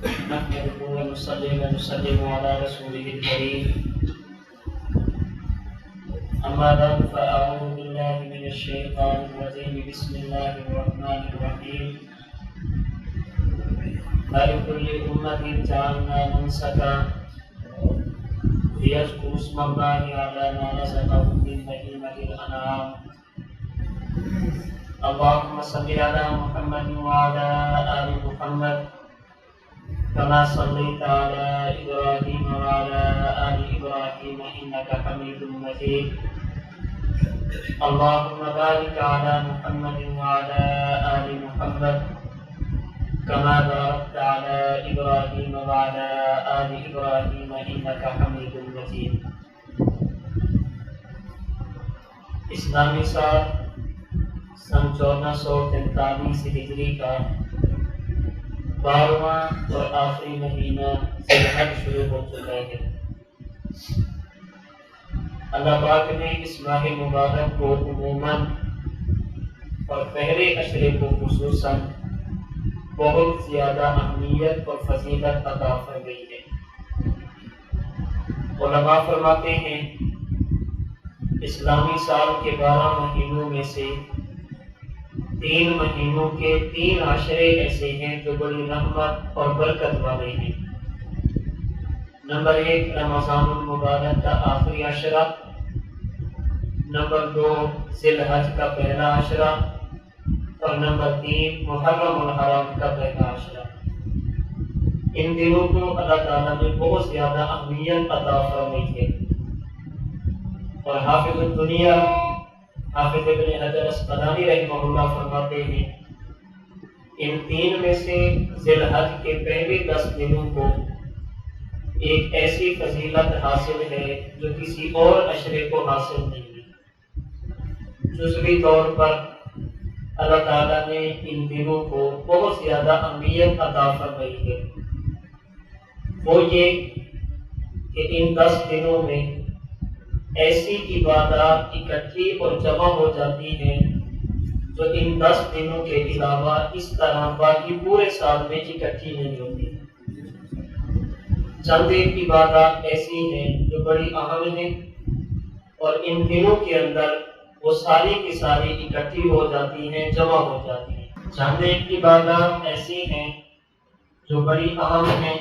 نحمده ونصلي ونسلم على رسوله الكريم أما بعد فأعوذ بالله من الشيطان الرجيم بسم الله الرحمن الرحيم لكل أمة جعلنا منسكا ليذكروا اسم الله على ما رزقهم من بهيمة الأنعام اللهم صل على محمد وعلى آل محمد كما صليت على إبراهيم وعلى آل إبراهيم إنك حميد مجيد اللهم بارك على محمد وعلى آل محمد كما باركت على إبراهيم وعلى آل إبراهيم إنك حميد مجيد. اسلامی سال سن 1443 ہجری کا 12واں اور آخری مہینہ ذوالحج شروع ہو چکا ہے. اللہ پاک نے اس ماہ مبارک کو عموماً اور پہلے عشرے کو خصوصاً بہت زیادہ اہمیت اور فضیلت عطا فرمائی ہے. علماء فرماتے ہیں اسلامی سال کے 12 مہینوں میں سے 3 مہینوں کے 3 عشرے ایسے ہیں جو بڑی رحمت اور برکت والے ہیں. نمبر 1 رمضان المبارک کا آخری عشرہ، نمبر 2 ذی الحج کا پہلا عشرہ، اور نمبر 3 محرم الحرام کا پہلا عشرہ. ان دنوں کو اللہ تعالیٰ نے بہت زیادہ اہمیت عطا فرمائی ہے. اور حافظ الدنیا حافظ ابن حجر اسقلانی رحمہ اللہ فرماتے ہیں ان 3 میں سے ذی الحج کے پہلے 10 دنوں کو ایک ایسی فضیلت حاصل ہے جو کسی اور عشرے کو حاصل نہیں ہے. جزوی طور پر اللہ تعالیٰ نے ان دنوں کو بہت زیادہ اہمیت عطا فرمائی ہے. وہ یہ کہ ان 10 دنوں میں ایسی عبادات اکٹھی اور جمع ہو جاتی ہیں جو ان 10 دنوں کے علاوہ اس طرح باقی پورے سال میں اکٹھی نہیں ہوتی. چند ایک عبادات ایسی ہیں جو بڑی اہم ہیں اور ان دنوں کے اندر وہ ساری کی ساری اکٹھی ہو جاتی ہیں، جمع ہو جاتی ہیں. چند ایک عبادات ایسی ہیں جو بڑی اہم ہیں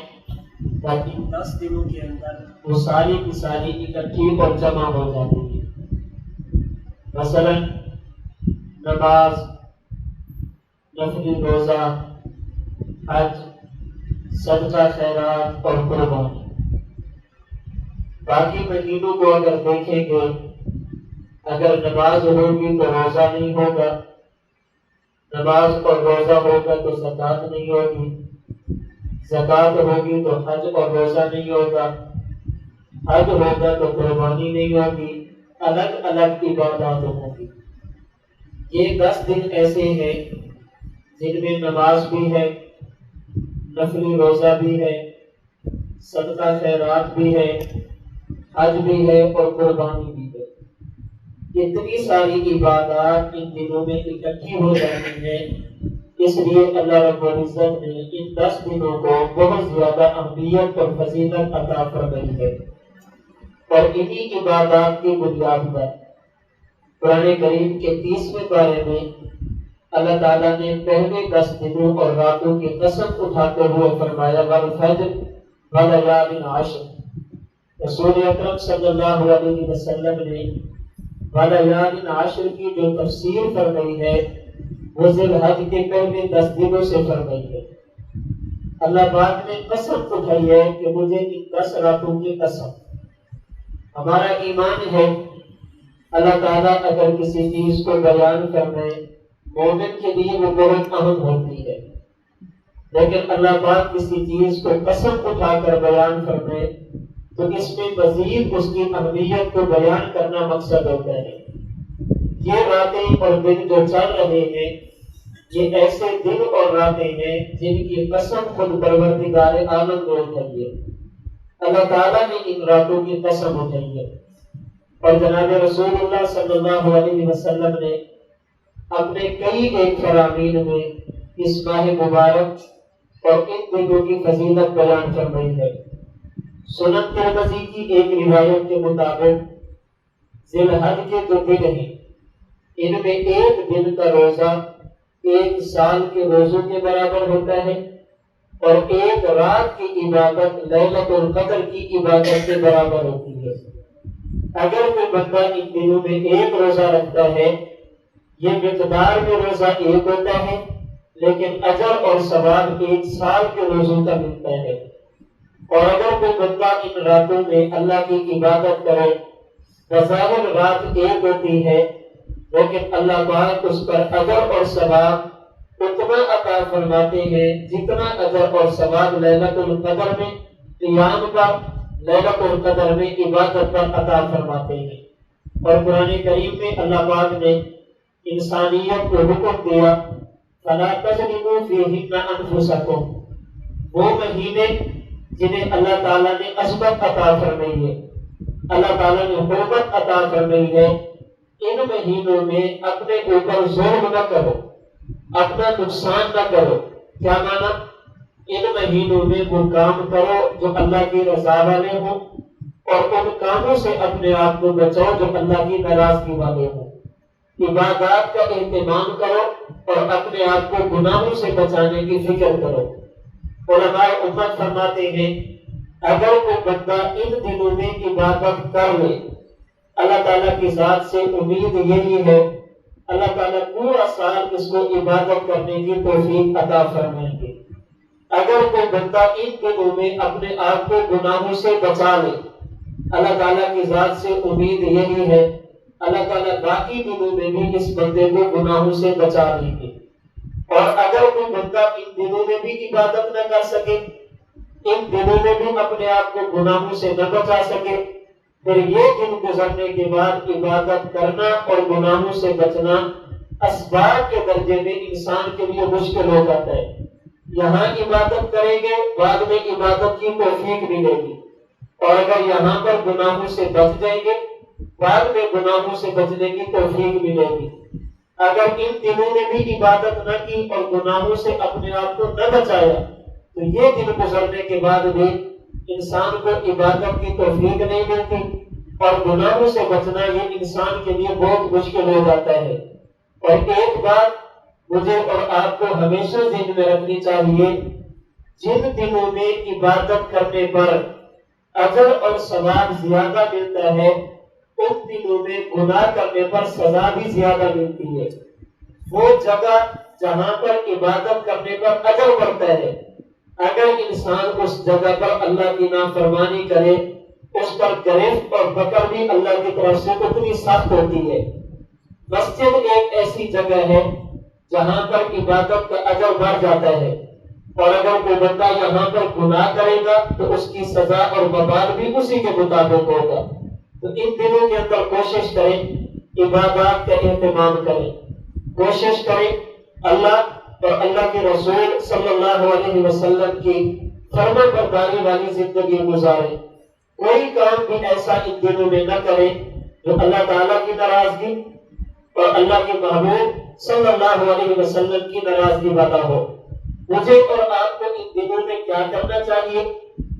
اور ان 10 دنوں کے اندر وہ ساری کی ساری اکٹھی اور جمع ہو جاتی ہیں. مثلا نماز، نفلی روزہ، حج، صدقہ خیرات اور قربانی. باقی مہینوں کو اگر دیکھیں گے، اگر نماز ہوگی تو روزہ نہیں ہوگا، نماز اور روزہ ہوگا تو زکوٰۃ نہیں ہوگی، زکوٰۃ ہوگی تو حج اور روزہ نہیں ہوگا، حج ہوگا تو قربانی نہیں ہوگی، الگ الگ عبادات ہوگی. یہ 10 دن ایسے ہیں جن میں نماز بھی ہے، نفلی روزہ بھی ہے، صدقہ خیرات بھی ہے، حج بھی ہے اور قربانی بھی ہے. اتنی ساری عبادات ان دنوں میں اکٹھی ہو جاتی ہیں، اس لیے اللہ رب العزت نے ان 10 دنوں کو بہت زیادہ اہمیت اور فضیلت عطا فرمائی ہے. اور انہی عبادات کی بنیاد پر قرآن کریم کے 30ویں پارے میں اللہ تعالیٰ نے پہلے 10 دنوں اور راتوں کی قسم اٹھاتے ہوئے فرمایا والفجر وليال عشر. رسول اکرم صلی اللہ علیہ وسلم نے وليال عشر کی جو تفسیر فرمائی ہے وہ ذی الحج کے پہلے 10 دنوں سے فرمائی ہے. اللہ پاک نے قسم اٹھائی ہے کہ مجھے ان 10 راتوں کی قسم. ہمارا ایمان ہے اللہ تعالیٰ اگر کسی چیز کو بیان کرنے مومن کے لیے وہ بہت اہم ہوتی ہے، لیکن اللہ پاک کسی چیز کو قسم اٹھا کر بیان کرنے تو اس میں مزید اس کی اہمیت کو بیان کرنا مقصد ہوتا ہے. یہ راتیں اور دن جو چل رہے ہیں یہ ایسے دن اور راتیں ہیں جن کی قسم خود پروردگار عالم نے اٹھائی ہے. اللہ تعالیٰ نے ان راتوں کی قسم اٹھائی ہے. اور جناب رسول اللہ صلی اللہ علیہ وسلم نے اپنے کئی ایک فرامین میں اس ماہ مبارک اور ان دنوں کی فضیلت بیان فرمائی ہے۔ سنن ترمذی کی ایک روایت کے مطابق ذی الحج کے 2 دن ہیں، ان میں ایک دن کا روزہ 1 سال کے روزوں کے برابر ہوتا ہے، اور ایک رات کی عبادت لیلۃ القدر کی عبادت کے برابر ہوتی ہے۔ اگر کوئی بندہ ان دنوں میں ایک روزہ رکھتا ہے، یہ مقدار میں روزہ ایک ہوتا ہے، لیکن اجر اور ثواب 1 سال کے روزوں کا ملتا ہے۔ اور اگر کوئی بندہ ان راتوں میں اللہ کی عبادت کرے، بظاہر رات ایک ہوتی ہے لیکن اللہ پاک اس پر اجر اور ثواب اتنا عطا فرماتے ہیں جتنا اجر اور ثواب لیلۃ القدر میں قیام پر، لیلۃ القدر میں عبادت پر عطا فرماتے ہیں۔ اور قرآن کریم میں اللہ پاک نے انسانیت کو حکم دیا فَلَا تَظْلِمُوا فِيهِنَّ أَنفُسَكُمْ، وہ مہینے جنہیں اللہ تعالیٰ نے عصمت عطا فرمائی ہے، اللہ تعالیٰ نے حرمت عطا فرمائی ہے، ان مہینوں میں اپنے اوپر ظلم نہ کرو، اپنا نقصان نہ کرو۔ کیا مانا؟ ان مہینوں میں وہ کام کرو جو اللہ کی رضا والے ہوں، اور ان کاموں سے اپنے آپ کو بچاؤ جو اللہ کی ناراضگی والے ہوں۔ عبادات کا اہتمام کرو اور اپنے آپ کو گناہوں سے بچانے کی فکر کرو۔ علماء امت فرماتے ہیں اگر کوئی بندہ ان دنوں میں عبادت کر لے، اللہ تعالیٰ کی ذات سے امید یہی ہے اللہ تعالیٰ پورا سال اس کو عبادت کرنے کی توفیق عطا فرمائیں گے۔ اگر کوئی بندہ ان دنوں میں اپنے آپ کو گناہوں سے بچا لے، اللہ تعالیٰ کی ذات سے امید یہی ہے اللہ تعالیٰ باقی دنوں میں بھی اس بندے کو گناہوں سے بچا لیں گے۔ اور اگر کوئی بندہ ان دنوں میں بھی عبادت نہ کر سکے، ان دنوں میں بھی اپنے آپ کو گناہوں سے نہ بچا سکے، پھر یہ دن گزرنے کے بعد عبادت کرنا اور گناہوں سے بچنا اسباب کے درجے میں انسان کے لیے مشکل ہو جاتا ہے۔ یہاں عبادت کریں گے، بعد میں عبادت کی توفیق ملے گی، اور اگر یہاں پر گناہوں سے بچ جائیں گے، بعد میں گناہوں سے بچنے کی توفیق ملے گی۔ اگر ان دنوں میں بھی عبادت نہ کی اور گناہوں سے اپنے آپ کو نہ بچایا، تو یہ دن گزرنے کے بعد بھی انسان کو عبادت کی توفیق نہیں ملتی، اور گناہوں سے بچنا یہ انسان کے لیے بہت مشکل ہو جاتا ہے۔ اور ایک بات مجھے اور آپ کو ہمیشہ ذہن میں رکھنی چاہیے، جن دنوں میں عبادت کرنے پر اجر اور ثواب زیادہ ملتا ہے، ان دنوں میں گناہ کرنے پر سزا بھی زیادہ ملتی ہے۔ وہ جگہ جہاں پر عبادت کرنے پر اجر بڑھتا ہے، اگر انسان اس جگہ پر اللہ کی نافرمانی کرے، اس پر گرفت اور پکڑ بھی اللہ کی طرف سے اتنی سخت ہوتی ہے۔ مسجد ایک ایسی جگہ ہے جہاں پر عبادت کا اجر بڑھ جاتا ہے، اور اگر کوئی بندہ یہاں پر گناہ کرے گا تو اس کی سزا اور وبال بھی اسی کے مطابق ہوگا۔ تو ان دنوں کے اندر کوشش کریں، عبادات کا اہتمام کریں، کوشش کریں اللہ اور اللہ کے رسول صلی اللہ علیہ وسلم کی فرما برداری والی زندگی گزاریں۔ کوئی کام بھی ایسا ان دنوں میں نہ کریں جو اللہ تعالیٰ کی ناراضگی اور اللہ کے محبوب صلی اللہ علیہ وسلم کی ناراضگی والا ہو۔ مجھے اور آپ کو ان دنوں میں کیا کرنا چاہیے،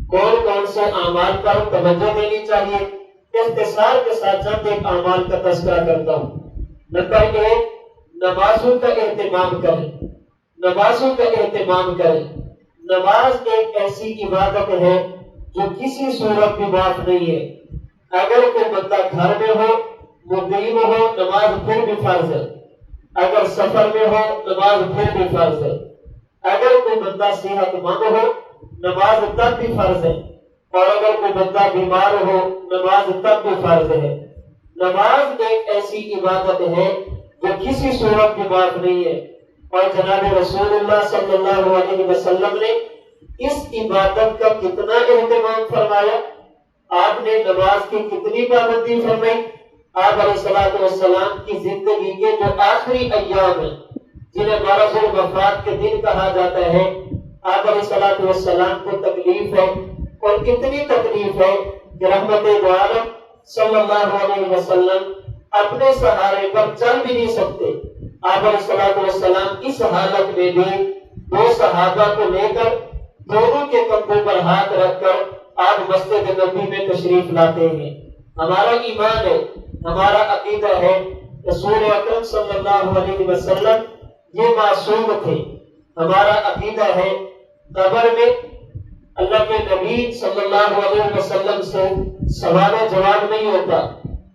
کون کون سے اعمال پر توجہ دینی چاہیے، اختصار کے ساتھ چند ایک اعمال کا تذکرہ کرتا ہوں۔ نمبر 1، نمازوں کا اہتمام کریں، نمازوں کا اہتمام کریں۔ نماز ایک ایسی عبادت ہے جو کسی صورت بھی معاف نہیں ہے۔ اگر کوئی بندہ گھر میں ہو، مقیم ہو، نماز پھر بھی فرض ہے۔ اگر سفر میں ہو، نماز پھر بھی فرض ہے۔ اگر کوئی بندہ صحت مند ہو، نماز تب بھی فرض ہے، اور اگر کوئی بندہ بیمار ہو، نماز تب بھی فرض ہے۔ نماز ایک ایسی عبادت ہے جو کسی صورت بھی معاف نہیں ہے، اور جناب رسول اللہ صلی اللہ علیہ وسلم نے اس عبادت کا کتنا اہتمام فرمایا، آپ نے نماز کی کتنی پابندی فرمائی۔ آپ علیہ الصلوۃ والسلام کی زندگی کے جو آخری ایام ہیں، جنہیں مرض الوفات کے دن کہا جاتا ہے، آپ علیہ الصلوۃ والسلام کو تکلیف ہے، اور کتنی تکلیف ہے کہ رحمت دو عالم صلی اللہ علیہ وسلم اپنے سہارے پر چل بھی نہیں سکتے۔ آپ علیہ الصلوۃ والسلام اس حالت میں بھی دو صحابہ کو لے کر دونوں کے کندھوں پر ہاتھ رکھ کر آپ مسجد نبوی میں تشریف لاتے ہیں۔ ہمارا ایمان ہے، ہمارا عقیدہ ہے، رسول اکرم صلی اللہ علیہ وسلم یہ معصوم تھے۔ ہمارا عقیدہ ہے قبر میں اللہ کے نبی صلی اللہ علیہ وسلم سے سوال و جواب نہیں ہوتا۔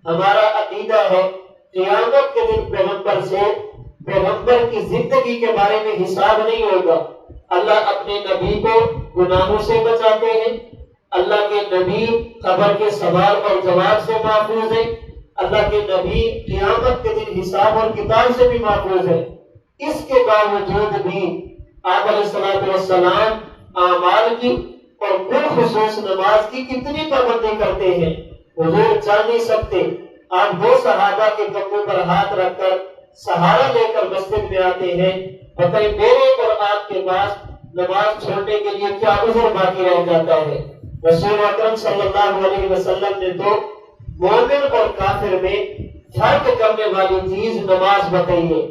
ہمارا عقیدہ ہے قیامت کے دن پیغمبر سے پیغمبر کی زندگی کے بارے میں حساب نہیں ہوگا۔ اللہ اپنے نبی کو گناہوں سے بچاتے ہیں، اللہ کے نبی قبر کے سوال اور جواب سے محفوظ ہے، اللہ کے نبی قیامت کے دن حساب اور کتاب سے بھی محفوظ ہے۔ اس کے باوجود بھی آپ علیہ السلام اعمال کی اور بالخصوص نماز کی کتنی پابندی کرتے ہیں۔ حضور چل نہیں سکتے، آپ دو صحابہ کے کندھوں پر ہاتھ رکھ کر سہارا لے کر مسجد میں آتے ہیں۔ بتائیں میرے اور آپ کے پاس نماز چھوڑنے کے لیے کیا عذر باقی رہ جاتا ہے؟ رسول اکرم صلی اللہ علیہ وسلم نے تو مومن اور کافر میں فرق کرنے والی چیز نماز بتائی ہے۔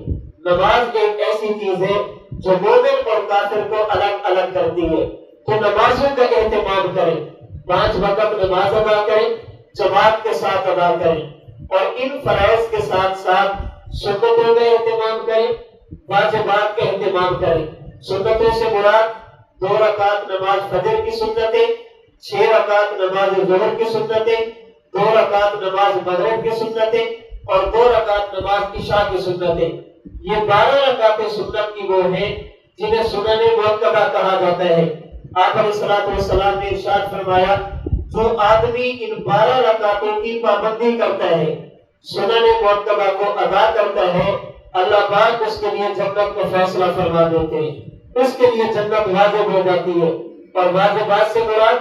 نماز ایک ایسی چیز ہے جو مومن اور کافر کو الگ الگ کرتی ہے۔ تو نمازوں کا اہتمام کریں، 5 وقت نماز ادا کریں، جماعت کے ساتھ ادا کریں، اور ان فرائض کے ساتھ ساتھ سنتوں کا اہتمام کریں، واجبات کا اہتمام کریں۔ سنتوں سے مراد 2 رکعت نماز فجر کی سنتیں، 6 رکعت نماز ظہر کی سنتیں، 2 رکعت نماز مغرب کی سنتیں، اور 2 رکعت نماز عشاء کی سنتیں۔ یہ 12 رکعتیں سنت کی وہ ہیں جنہیں سنن مؤکدہ کہا جاتا ہے۔ آپ علیہ السلام نے ارشاد فرمایا جو آدمی ان 12 رکعتوں کی پابندی کرتا ہے، سنن مؤکدہ کو ادا کرتا ہے، اللہ پاک اس کے لیے جنت کا فیصلہ فرما دیتے ہیں، اس کے لیے جنت واجب ہو جاتی ہے۔ اور واجبات سے مراد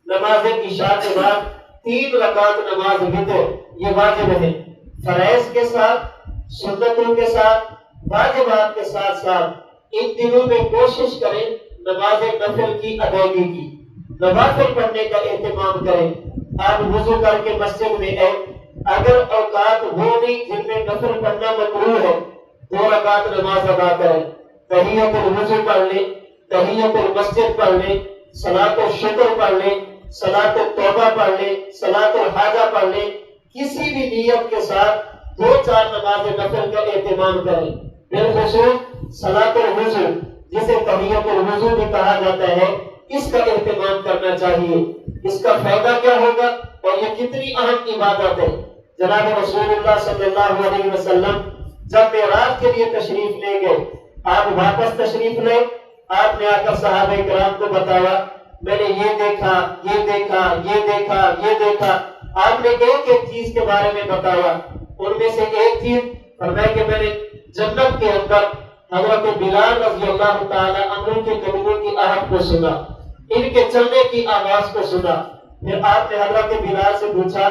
نماز عشاء کے بعد 3 رکعت نماز وتر، یہ واجب ہے۔ فرائض کے ساتھ، سنتوں کے ساتھ، واجبات کے ساتھ ساتھ ان دنوں میں کوشش کریں نماز نفل کی ادائیگی کی، نوافل پڑھنے کا اہتمام کریں۔ آپ وضو کر کے مسجد میں آئے، اگر اوقات وہ نہیں جن میں نفل پڑھنا مکروہ ہے، 2 رکعت نماز ادا کریں، تحیۃ الوضو پڑھ لیں، تحیۃ المسجد پڑھ لیں، صلاۃ الشکر پڑھ لیں، صلاۃ التوبہ پڑھ لیں، صلاۃ الحاجہ پڑھ لیں، کسی بھی نیت کے ساتھ 2-4 نماز نفل کا اہتمام کریں۔ بالخصوص صلاۃ الوضو جسے تحیۃ الوضو بھی کہا جاتا ہے، اس کا اہتمام کرنا چاہیے۔ اس کا فائدہ کیا ہوگا اور یہ کتنی اہم عبادت ہے۔ جناب رسول اللہ صلی اللہ علیہ وسلم جب معراج کے لیے تشریف لے گئے، آپ واپس تشریف لے، آپ نے آ کر صحابہ کرام کو بتایا میں نے یہ دیکھا، یہ دیکھا، یہ دیکھا، یہ دیکھا۔ آپ نے ایک ایک چیز کے بارے میں بتایا، ان میں سے ایک چیز فرمایا کہ میں نے جنت کے اندر حضرت بلال رضی اللہ تعالی عنہ کے قدموں کی آہٹ کو سنا، ان کے چلنے کی آواز کو سنا۔ پھر آپ نے حضرت بلال سے پوچھا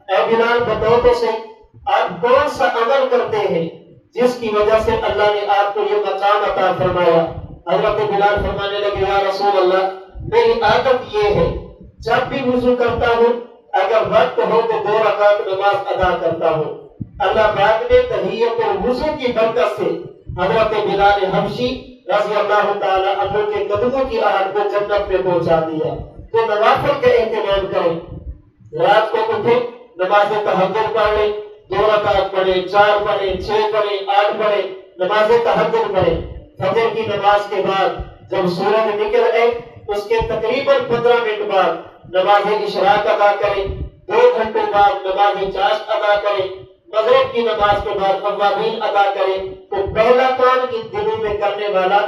اے بلال بتاؤ تو صحیح آپ کون سا عمل کرتے ہیں جس کی وجہ سے اللہ نے آپ کو یہ مقام عطا فرمایا؟ حضرت بلال فرمانے لگے یا رسول اللہ میری عادت یہ ہے جب بھی وضو کرتا ہوں اگر وقت ہو تو 2 رکعت نماز ادا کرتا ہوں۔ اللہ پاک نے تحیۃ الوضو کی برکت سے حضرت بلال حبشی رضی اللہ تعالی عنہ کے قدموں کی آہٹ کو جنت میں پہنچا دیا۔ تو نوافل کا اہتمام کریں، رات کو اٹھے نماز تہجد پڑھ لیں، 2 رکعت پڑھیں، 4 پڑھیں، 6 پڑھیں، 8 پڑھیں، نماز تہجد پڑھیں۔ فجر کی نماز کے بعد جب سورج نکل آئے اس کے تقریباً 15 منٹ بعد نماز اشراق ادا کریں، 2 گھنٹے بعد نماز چاشت ادا کریں، مغرب کی نماز کے بعد اوابین ادا کریں۔ تو پہلا کام ان دنوں میں کرنے والا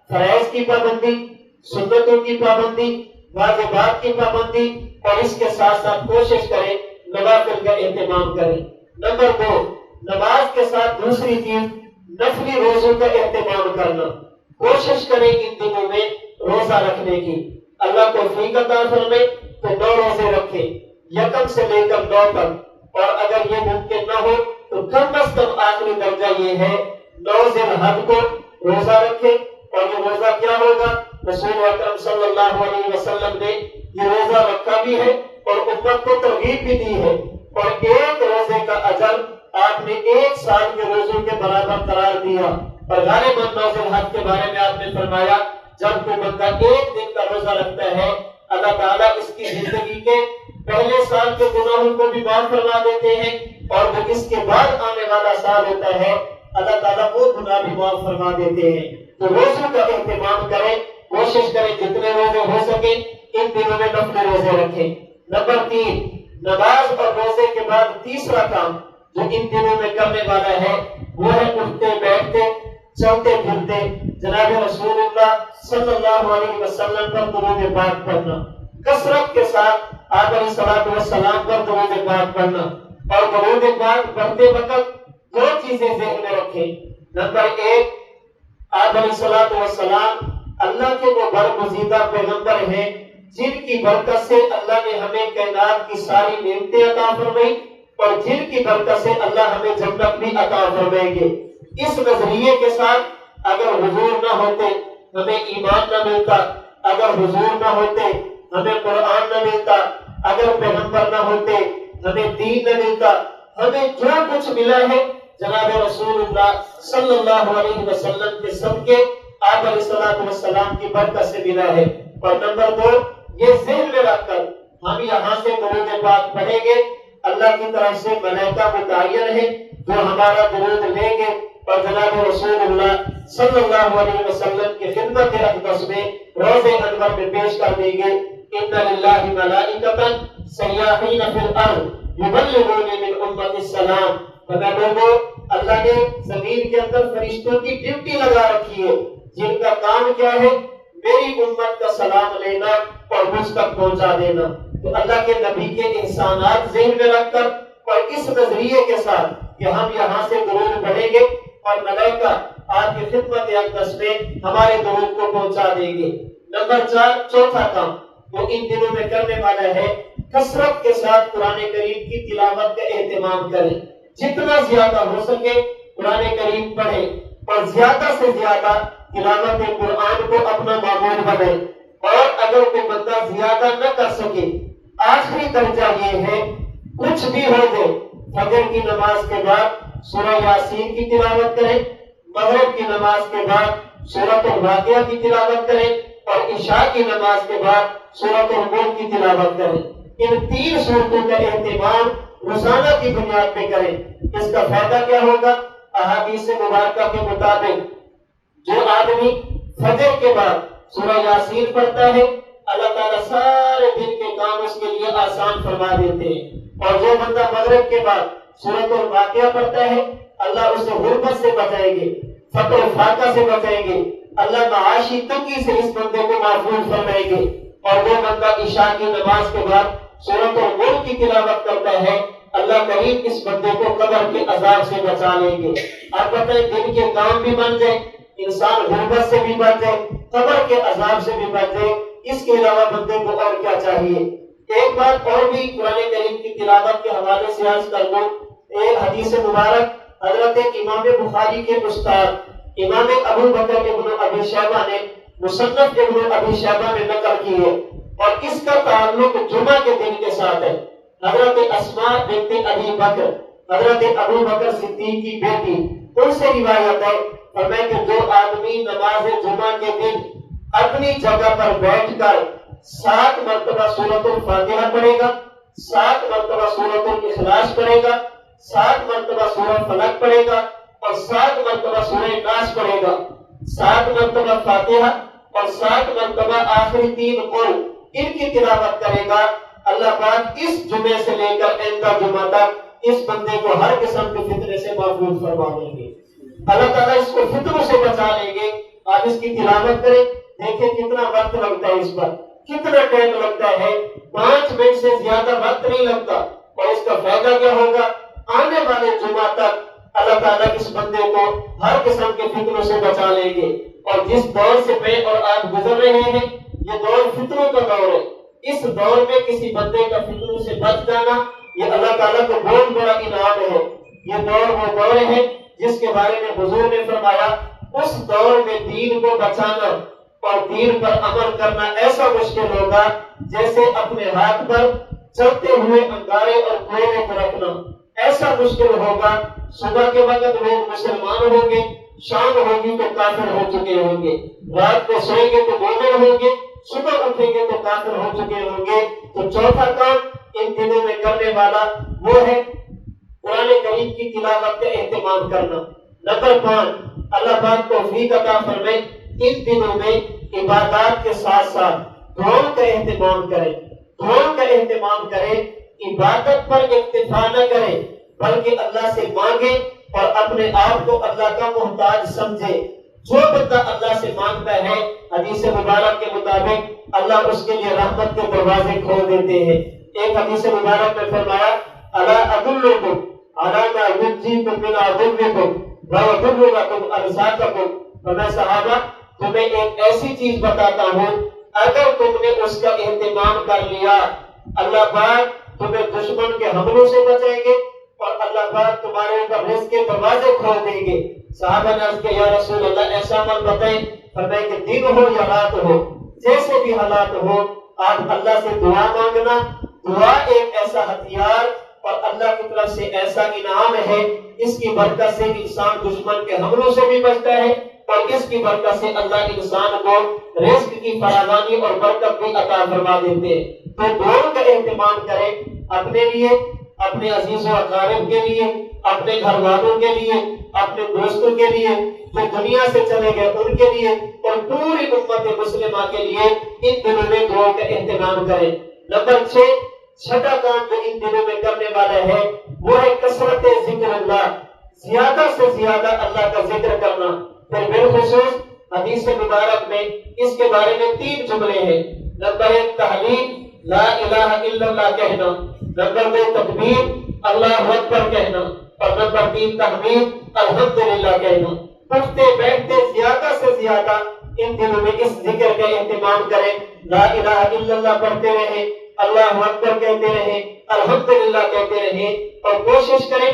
فرائض کی پابندی، سنتوں کی پابندی، واجبات کی پابندی، اور اس کے ساتھ ساتھ کوشش کریں نوافل کا اہتمام کریں۔ نمبر 2 نماز کے ساتھ دوسری چیز نفلی روزوں کا اہتمام کرنا۔ کوشش کریں ان دنوں میں روزہ رکھنے کی، اللہ کو توفیق عطا فرمائے تو 9 روزے رکھیں، 1 سے لے کر 9 تک، اور اگر یہ ممکن نہ ہو تو کم از کم آخری درجہ یہ ہے 9 ذی الحج کو روزہ رکھیں۔ اور یہ روزہ کیا ہوگا؟ رسول اکرم صلی اللہ علیہ وسلم نے یہ روزہ رکھا بھی ہے اور امت کو ترغیب بھی دی ہے، اور ایک روزے کا اجر آپ نے ایک سال کے روزوں کے برابر قرار دیا۔ اور غالب نازل حج کے بارے میں آپ نے فرمایا جب کوئی بندہ ایک دن کا روزہ رکھتا ہے اللہ تعالیٰ اس کی زندگی کے پہلے سال کے گناہوں کو بھی معاف فرما دیتے ہیں، اور جو اس کے بعد آنے والا سال ہوتا ہے اللہ تعالیٰ وہ گناہ بھی معاف فرما دیتے ہیں۔ تو روزوں کا اہتمام کریں، کوشش کریں جتنے روزے ہو سکے ان دنوں میں نفل روزے رکھیں۔ نمبر 3، نماز اور روزے کے بعد تیسرا کام جو ان دنوں میں کرنے والا ہے وہ ہے اٹھتے بیٹھتے چلتے پھرتے جناب رسول اللہ صلی اللہ علیہ وسلم پر درود پاک پڑھنا، کثرت کے ساتھ آپ علیہ الصلوۃ والسلام پر درود پاک پڑھنا۔ اور درود پاک پڑھتے وقت دو چیزیں ذہن میں رکھیں۔ نمبر 1، آپ علیہ الصلوۃ والسلام اللہ کے وہ برگزیدہ پیغمبر ہیں جن کی برکت سے اللہ نے ہمیں کائنات کی ساری نعمتیں عطا فرمائی اور جن کی برکت سے اللہ ہمیں جنت بھی عطا فرمائیں گے۔ اس نظریے کے ساتھ اگر حضور نہ ہوتے ہمیں ایمان نہ ملتا، اگر حضور نہ ہوتے ہمیں قرآن نہ ملتا، اگر پیغمبر نہ ہوتے ہمیں دین نہ ملتا، ہمیں جو کچھ ملا ہے جناب رسول اللہ صلی اللہ علیہ وسلم کے صدقے آپ علیہ الصلوۃ والسلام کی برکت سے ملا ہے۔ اور نمبر 2، یہ ذہن میں رکھ کر ہم یہاں سے درود پاک پڑھیں گے، اللہ کی طرف سے ملائکہ متعین ہے جو ہمارا درود لیں گے اور جناب رسول اللہ صلی اللہ علیہ وسلم کی خدمت اقدس میں روز انور میں پیش کر دیں گے۔ ان للہ ملائکۃ سیاحین فی الارض یبلغون من امت السلام۔ مگر لوگوں اللہ نے زمین کے اندر فرشتوں کی ڈیوٹی لگا رکھی ہے جن کا کام کیا ہے؟ میری امت کا سلام لینا اور مجھ تک پہنچا دینا۔ تو اللہ کے نبی کے احسانات ذہن میں رکھ کر اور اس نظریے کے ساتھ کہ ہم یہاں سے درود پڑھیں گے اور ملائکہ آپ کی خدمت اقدس میں ہمارے درود کو پہنچا دیں گے۔ نمبر 4، چوتھا کام وہ ان دنوں میں کرنے والا ہے کثرت کے ساتھ قرآن کریم کی تلاوت کا اہتمام کریں۔ جتنا زیادہ ہو سکے قرآن کریم پڑھیں اور زیادہ سے زیادہ تلاوت قرآن کو اپنا معمول بنائیں۔ اور اگر کوئی بندہ زیادہ نہ کر سکے آخری درجہ یہ ہے کچھ بھی ہو جائے فجر کی نماز کے بعد سورہ یاسین کی تلاوت کریں، مغرب کی نماز کے بعد سورۃ الواقعہ کی تلاوت کریں اور عشاء کی نماز کے بعد سورۃ الملک کی تلاوت کریں۔ ان 3 سورتوں کا اہتمام روزانہ کی بنیاد پہ کریں۔ اس کا فائدہ کیا ہوگا؟ احادیث مبارکہ کے مطابق جو آدمی فجر کے بعد سورہ یاسین پڑھتا ہے اللہ تعالیٰ سارے دن کے کام اس کے لیے آسان فرما دیتے ہیں، اور جو بندہ مغرب کے بعد سورۃ الواقعہ پڑھتا ہے اللہ اسے غربت سے بچائیں گے، فقر و فاقہ سے بچائیں گے، اللہ معاشی تنگی سے اس بندے کو محفوظ فرمائیں گے۔ اور جو بندہ عشاء کی نماز کے بعد سورۃ الملک کی تلاوت کرتا ہے اللہ کریم اس بندے کو قبر کے عذاب سے بچا لیں گے۔ آپ بتائیں دن کے کام بھی بن جائے، انسان غربت سے بھی بچ جائے، قبر کے عذاب سے بھی بچ جائے، اس کے علاوہ بندے کو اور کیا چاہیے؟ ایک بات اور بھی قرآن کریم کی تلاوت کے حوالے سے عرض کر دوں۔ ایک حدیث مبارک حضرت امام بخاری کے استاد امام ابو بکر ابن ابی شیبہ نے مصنف ابن ابی شیبہ میں نقل کی ہے، اور اس کا تعلق جمعہ کے دن کے ساتھ ہے۔ حضرت اسماء بنت ابی بکر حضرت ابو بکر صدیق کی بیٹی ان سے روایت ہے فرمایا کہ جو آدمی نماز جمعہ کے دن اپنی جگہ پر بیٹھ کر 7 مرتبہ سورۃ الفاتحہ پڑھے گا، 7 مرتبہ سورۃ الاخلاص پڑھے گا، 7 مرتبہ سورۃ فلق پڑھے گا اور 7 مرتبہ سورہ ناس پڑھے گا، 7 مرتبہ فاتحہ اور 7 مرتبہ آخری 3 قل ان کی تلاوت کرے گا، اللہ پاک اس جمعے سے لے کر آئندہ جمعہ تک اس بندے کو ہر قسم کے فتنے سے محفوظ فرما دیں گے۔ اللہ تعالیٰ اس کو فتنوں سے بچا لیں گے۔ آپ اس کی تلاوت کریں، دیکھیں کتنا وقت لگتا ہے، اس پر کتنا ٹائم لگتا ہے، 5 منٹ سے زیادہ وقت نہیں لگتا۔ اور اس کا فائدہ کیا ہوگا؟ آنے والے جمعہ تک اللہ تعالیٰ اس بندے کو ہر قسم کے فتنوں سے بچا لیں گے۔ اور جس دور سے میں اور آپ گزر رہے ہیں یہ دور فتنوں کا دور ہے، اس دور میں کسی بندے کا فتنوں سے بچ جانا یہ اللہ تعالیٰ کو بہت بڑا انعام ہے۔ یہ دور وہ دور ہے جس کے بارے میں حضور نے فرمایا اس دور میں دین کو بچانا اور دین پر عمل کرنا ایسا مشکل ہوگا جیسے اپنے ہاتھ پر چلتے ہوئے انگارے اور کوئلے کو رکھنا، ایسا مشکل ہوگا، صبح کے وقت لوگ مسلمان ہوں گے، شام ہوگی تو کافر ہو چکے ہوں گے، رات کو سوئیں گے تو مومن ہوں گے، صبح اٹھیں گے تو کافر ہو چکے ہوں گے۔ تو چوتھا کام ان دنوں میں کرنے والا وہ ہے قرآن کریم کی تلاوت کا اہتمام کرنا۔ نمبر 5، اللہ پاک توفیق عطا فرمائے، ان دنوں میں عبادات کے ساتھ ساتھ دعاؤں کا اہتمام کرے، دعاؤں کا اہتمام کرے، عبادت پر اکتفا نہ کرے بلکہ اللہ سے مانگے اور اپنے آپ کو اللہ کا محتاج سمجھے۔ جو بندہ اللہ سے مانگتا ہے، حدیث مبارک کے مطابق اللہ اس کے لیے رحمت کے دروازے کھول دیتے ہیں۔ ایک حدیث مبارک میں فرمایا، الا ادلکم علی ما یجزیکم من عذابکم ویضر لکم ارزاقکم۔ فرمایا صحابہ تمہیں ایک ایسی چیز بتاتا ہوں، اگر تم نے اس کا اہتمام کر لیا، اللہ پاک تمہیں دشمن کے حملوں سے بچائیں گے اور اللہ پاک تمہارے اوپر رزق کے دروازے کھول دیں گے۔ صحابہ نے عرض کیا، یا رسول اللہ ایسا عمل بتائیں۔ فرمایا کہ دن ہو یا رات ہو، جیسے بھی حالات ہو، آپ اللہ سے دعا مانگنا۔ دعا ایک ایسا ہتھیار اور اللہ کی طرف سے ایسا انعام ہے، اس کی برکت سے انسان دشمن کے حملوں سے بھی بچتا ہے اور اس کی برکت سے اللہ انسان کو رزق کی فراوانی اور برکت بھی عطا فرما دیتے ہیں۔ تو دعاؤں کا اہتمام کریں، اپنے لیے، اپنے عزیز و اقارب کے لیے، اپنے گھر والوں کے لیے، اپنے دوستوں کے لیے، جو دنیا سے چلے گئے ان کے لیے اور پوری امت مسلمہ کے لیے ان دنوں میں دعاؤں کا اہتمام کریں۔ نمبر 6، چھٹا کام جو ان دنوں میں کرنے والا ہے وہ ہے کثرت ذکر اللہ، زیادہ سے زیادہ اللہ کا ذکر کرنا۔ پھر بالخصوص حدیث مبارک میں اس کے بارے میں 3 جملے ہیں۔ نمبر 1 تحلیل، لا الہ الا اللہ کہنا۔ نمبر 2 تکبیر، اللہ اکبر کہنا۔ اور نمبر 3 تحمید، الحمدللہ کہنا۔ اٹھتے بیٹھتے زیادہ سے زیادہ ان دنوں میں اس ذکر کا اہتمام کریں، لا الہ الا اللہ پڑھتے رہیں، اللہ اکبر کہتے رہیں، الحمدللہ کہتے رہیں اور کوشش کریں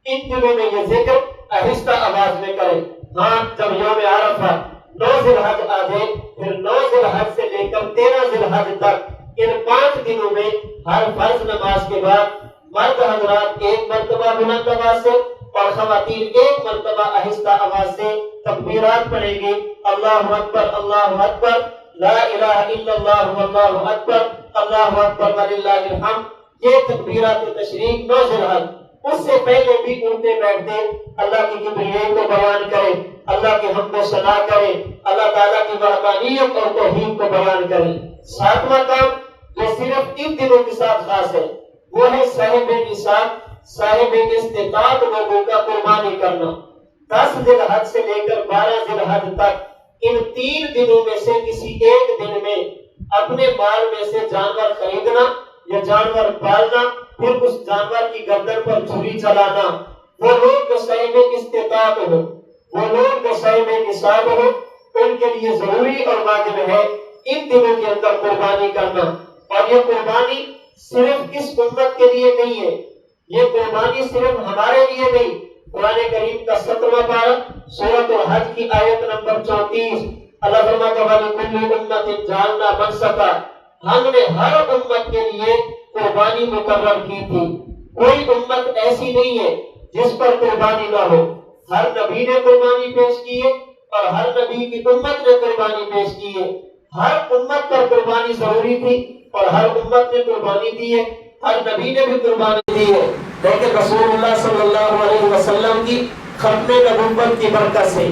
ان دنوں میں یہ ذکر آہستہ آواز میں کریں۔ ہاں جب یوم عرفہ 9 ذی الحج آ جائے، پھر 9 ذی الحج سے لے کر 13 ذی الحج تک ان 5 دنوں میں ہر فرض نماز کے بعد مرد حضرات 1 مرتبہ بلند آواز سے اور خواتین 1 مرتبہ آہستہ آواز سے تکبیرات پڑھیں گے، اللہ اکبر، لا الہ الا اللہ واللہ اکبر، اللہ اکبر وللہ الحمد۔ یہ تکبیرات تشریق 9 ذی الحج۔ اس سے پہلے بھی اٹھتے بیٹھتے اللہ کی کبریائی کو بیان کریں، اللہ کی حمد و ثنا کریں، اللہ تعالیٰ کی وحدانیت اور توحید کو بیان کریں۔ 7واں کام جو صرف ان دنوں کے ساتھ خاص ہے وہ ہے صاحب نصاب، صاحب استطاعت لوگوں کا قربانی کرنا۔ 10 ذی الحج سے لے کر 12 ذی الحج تک ان 3 دنوں میں سے کسی ایک دن میں اپنے مال میں سے جانور خریدنا یا جانور پالنا، پھر اس جانور کی گردن پر چھری چلانا۔ وہ لوگ جو صاحب استطاعت ہو، وہ لوگ جو صاحب نصاب ہو، ان کے لیے ضروری اور واجب ہے ان دنوں کے اندر قربانی کرنا۔ اور یہ قربانی صرف اس امت کے لیے نہیں ہے، یہ قربانی صرف ہمارے لیے نہیں۔ قرآن کریم کا 7واں پارہ سورۃ الحج کی آیت نمبر 34، اللہ فرماتا ہے وَلِكُلِّ أُمَّةٍ جَعَلْنَا مَنسَكًا، ہم نے ہر امت کے لیے قربانی مقرر کی تھی۔ کوئی امت ایسی نہیں ہے جس پر قربانی نہ ہو۔ ہر نبی نے قربانی پیش کی ہے اور ہر نبی کی امت نے قربانی پیش کی ہے۔ ہر امت پر قربانی ضروری تھی اور ہر امت نے قربانی دی ہے، ہر نبی نے بھی قربانی دی ہے۔ لیکن رسول اللہ صلی اللہ علیہ وسلم کی ختم نبوت کی برکت سے،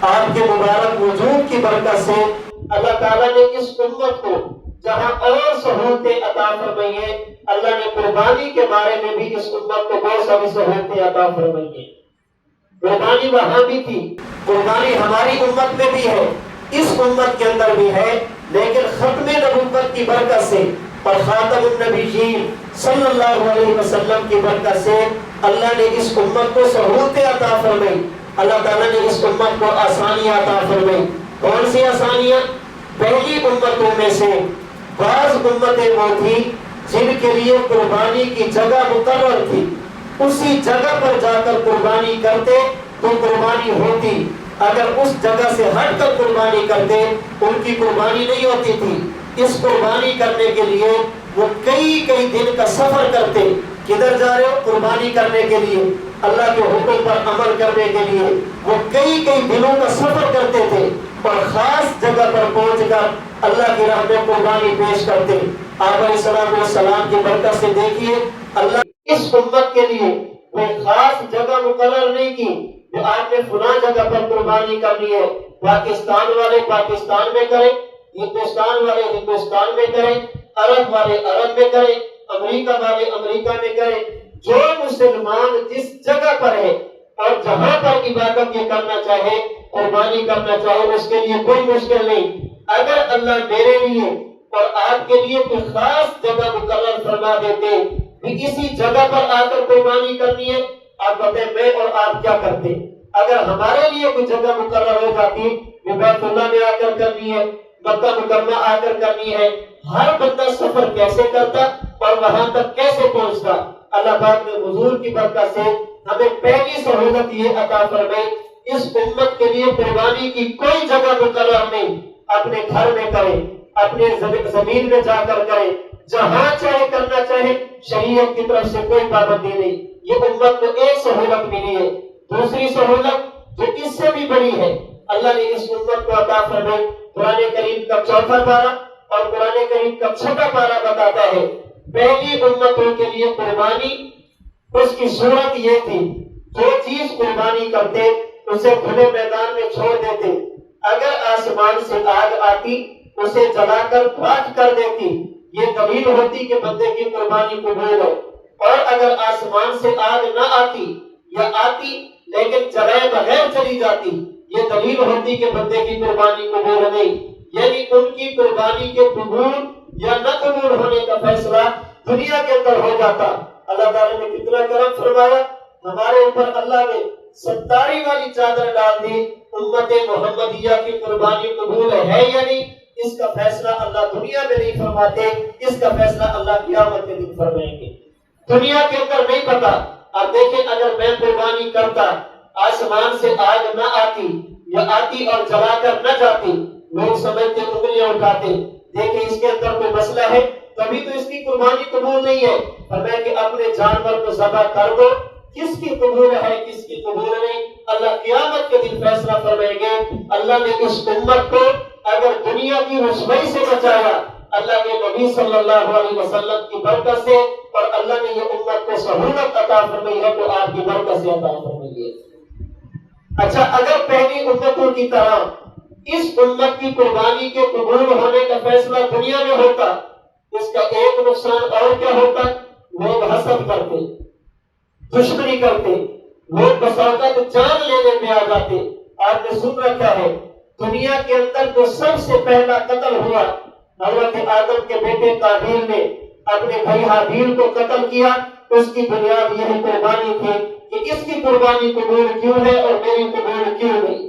آپ کے مبارک وجود کی برکت سے اللہ تعالیٰ نے اس امت کو جہاں اور سہولتیں عطا فرمائی ہیں، اللہ نے قربانی کے بارے میں بھی اس امت کو بہت ساری سہولتیں عطا فرمائی ہیں۔ قربانی وہاں بھی تھی، قربانی ہماری امت میں بھی ہے، اس امت کے اندر بھی ہے، لیکن ختم نبوت کی برکت سے اور خاتم النبیین صلی اللہ علیہ وسلم کی برکت سے اللہ نے اس امت کو سہولتیں عطا فرمائی، اللہ تعالیٰ نے اس امت کو آسانیاں عطا فرمائی۔ کون سی آسانیاں؟ پہلی امتوں میں سے بعض امتیں وہ تھی جن کے لیے قربانی کی جگہ مقرر تھی، اسی جگہ پر جا کر قربانی کرتے تو قربانی ہوتی، اگر اس جگہ سے ہٹ کر قربانی کرتے ان کی قربانی نہیں ہوتی تھی۔ اس قربانی کرنے کے لیے وہ کئی دن کا سفر کرتے، کدھر جا رہے ہو؟ قربانی کرنے کے لیے، اللہ کے حکم پر عمل کرنے کے لیے۔ وہ کئی دنوں کا سفر کرتے تھے اور خاص جگہ پر پہنچ کر اللہ کی راہ میں قربانی پیش کرتے۔ آپ علیہ السلام کی برکت سے دیکھیے، اللہ اس امت کے لیے کوئی خاص جگہ مقرر نہیں کی کہ آپ نے فلاں جگہ پر قربانی کرنی ہے۔ پاکستان والے پاکستان میں کریں، ہندوستان والے ہندوستان میں کریں، عرب والے عرب میں کریں، امریکہ والے امریکہ میں کریں۔ جو مسلمان جس جگہ پر ہے اور جہاں پر عبادت یہ کرنا چاہے، قربانی کرنا چاہے، اس کے لیے کوئی مشکل نہیں۔ اگر اللہ میرے لیے اور آپ کے لیے کوئی خاص جگہ مقرر فرما دیتے کہ اسی جگہ پر آ کر قربانی کرنی ہے، آپ بتائیں میں اور آپ کیا کرتے؟ اگر ہمارے لیے کوئی جگہ مقرر ہو جاتی کہ بیت اللہ میں آ کر کرنی ہے، مکہ مکرمہ آ کر کرنی ہے، ہر بندہ سفر کیسے کرتا اور وہاں تک کیسے پہنچتا؟ اللہ پاک نے حضور کی برکت سے ہمیں پہلی سہولت یہ عطا فرمائی، اس امت کے لیے قربانی کی کوئی جگہ مقرر نہیں، اپنے گھر میں کریں، اپنے زمین میں جا کر کریں، جہاں چاہے کرنا چاہے، شریعت کی طرف سے کوئی پابندی نہیں۔ یہ امت کو ایک سہولت ملی ہے۔ دوسری سہولت جو اس سے بھی بڑی ہے، اللہ نے اس امت کو عطا فرمائی۔ قرآن کریم کا 4واں پارہ اور قرآن کریم کا 6واں پارہ بتاتا ہے پہلی امتوں کے لیے قربانی اس کی صورت یہ تھی، جو چیز قربانی کرتے اسے کھلے میدان میں چھوڑ دیتے، اگر آسمان سے آگ آتی اسے جلا کر خاک کر دیتی، یہ دلیل ہوتی کہ بندے کی قربانی قبول ہے۔ اور اگر آسمان سے آگ نہ آتی یا آتی لیکن جلائے بغیر چلی جاتی، یہ دلیل ہوتی کہ بندے کی قربانی قبول نہیں۔ یعنی ان کی قربانی کے قبول یا نہ قبول ہونے کا فیصلہ دنیا کے اندر ہو جاتا۔ اللہ تعالیٰ نے کتنا کرم فرمایا، ہمارے اوپر اللہ نے ستاری والی چادر ڈال دی، امت محمدیہ کی قربانی قبول ہے یا نہیں، اس کا فیصلہ اللہ دنیا میں نہیں فرماتے، اس کا فیصلہ اللہ قیامت کے دن فرمائیں گے۔ دنیا کے اندر نہیں پتا۔ آپ دیکھیں اگر میں قربانی کرتا، آسمان سے آگ نہ آتی یا آتی اور جلا کر نہ جاتی، لوگ سمجھتے انگلیاں اٹھاتے، دیکھیں اس کے اندر کوئی مسئلہ ہے، کبھی تو اس کی قربانی قبول نہیں ہے۔ فرمایا کہ اپنے جانور کو ذبح کر دو، کس کی قبول ہے کس کی قبول نہیں، اللہ قیامت کے دن فیصلہ فرمائیں گے۔ اللہ نے اس امت کو اگر دنیا کی رسوائی سے بچایا، اللہ کے نبی صلی اللہ علیہ وسلم کی برکت سے، اور اللہ نے یہ امت کو سہولت عطا فرمائی ہے تو آپ کی برکت سے عطا فرمائی ہے۔ اچھا، اگر پہلی امتوں کی طرح اس امت کی قربانی کے قبول ہونے کا فیصلہ دنیا میں ہوتا، اس کا ایک نقصان اور کیا ہوتا؟ لوگ حسد کرتے، دشمنی کرتے، لوگ بساوقات جان لینے میں آ جاتے۔ آپ نے سن رکھا ہے دنیا کے اندر جو سب سے پہلا قتل ہوا، حضرت آدم کے بیٹے قابیل نے اپنے بھائی حابیل کو قتل کیا، اس کی بنیاد یہ قربانی تھی کہ اس کی قربانی قبول کیوں ہے اور میری قبول کیوں نہیں،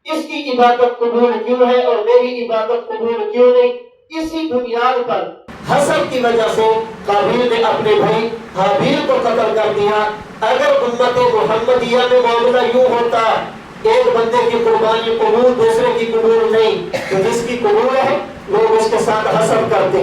اس کی عبادت قبول کیوں ہے اور میری عبادت قبول کیوں نہیں۔ اسی بنیاد پر حسد کی وجہ سے قابیل نے اپنے بھائی حابیل کو قتل کر دیا۔ اگر امت محمدیہ میں معاملہ یوں ہوتا، ایک بندے کی قربانی قبول دوسرے کی قبول نہیں، تو جس کی قبول ہے لوگ اس کے ساتھ حسد کرتے،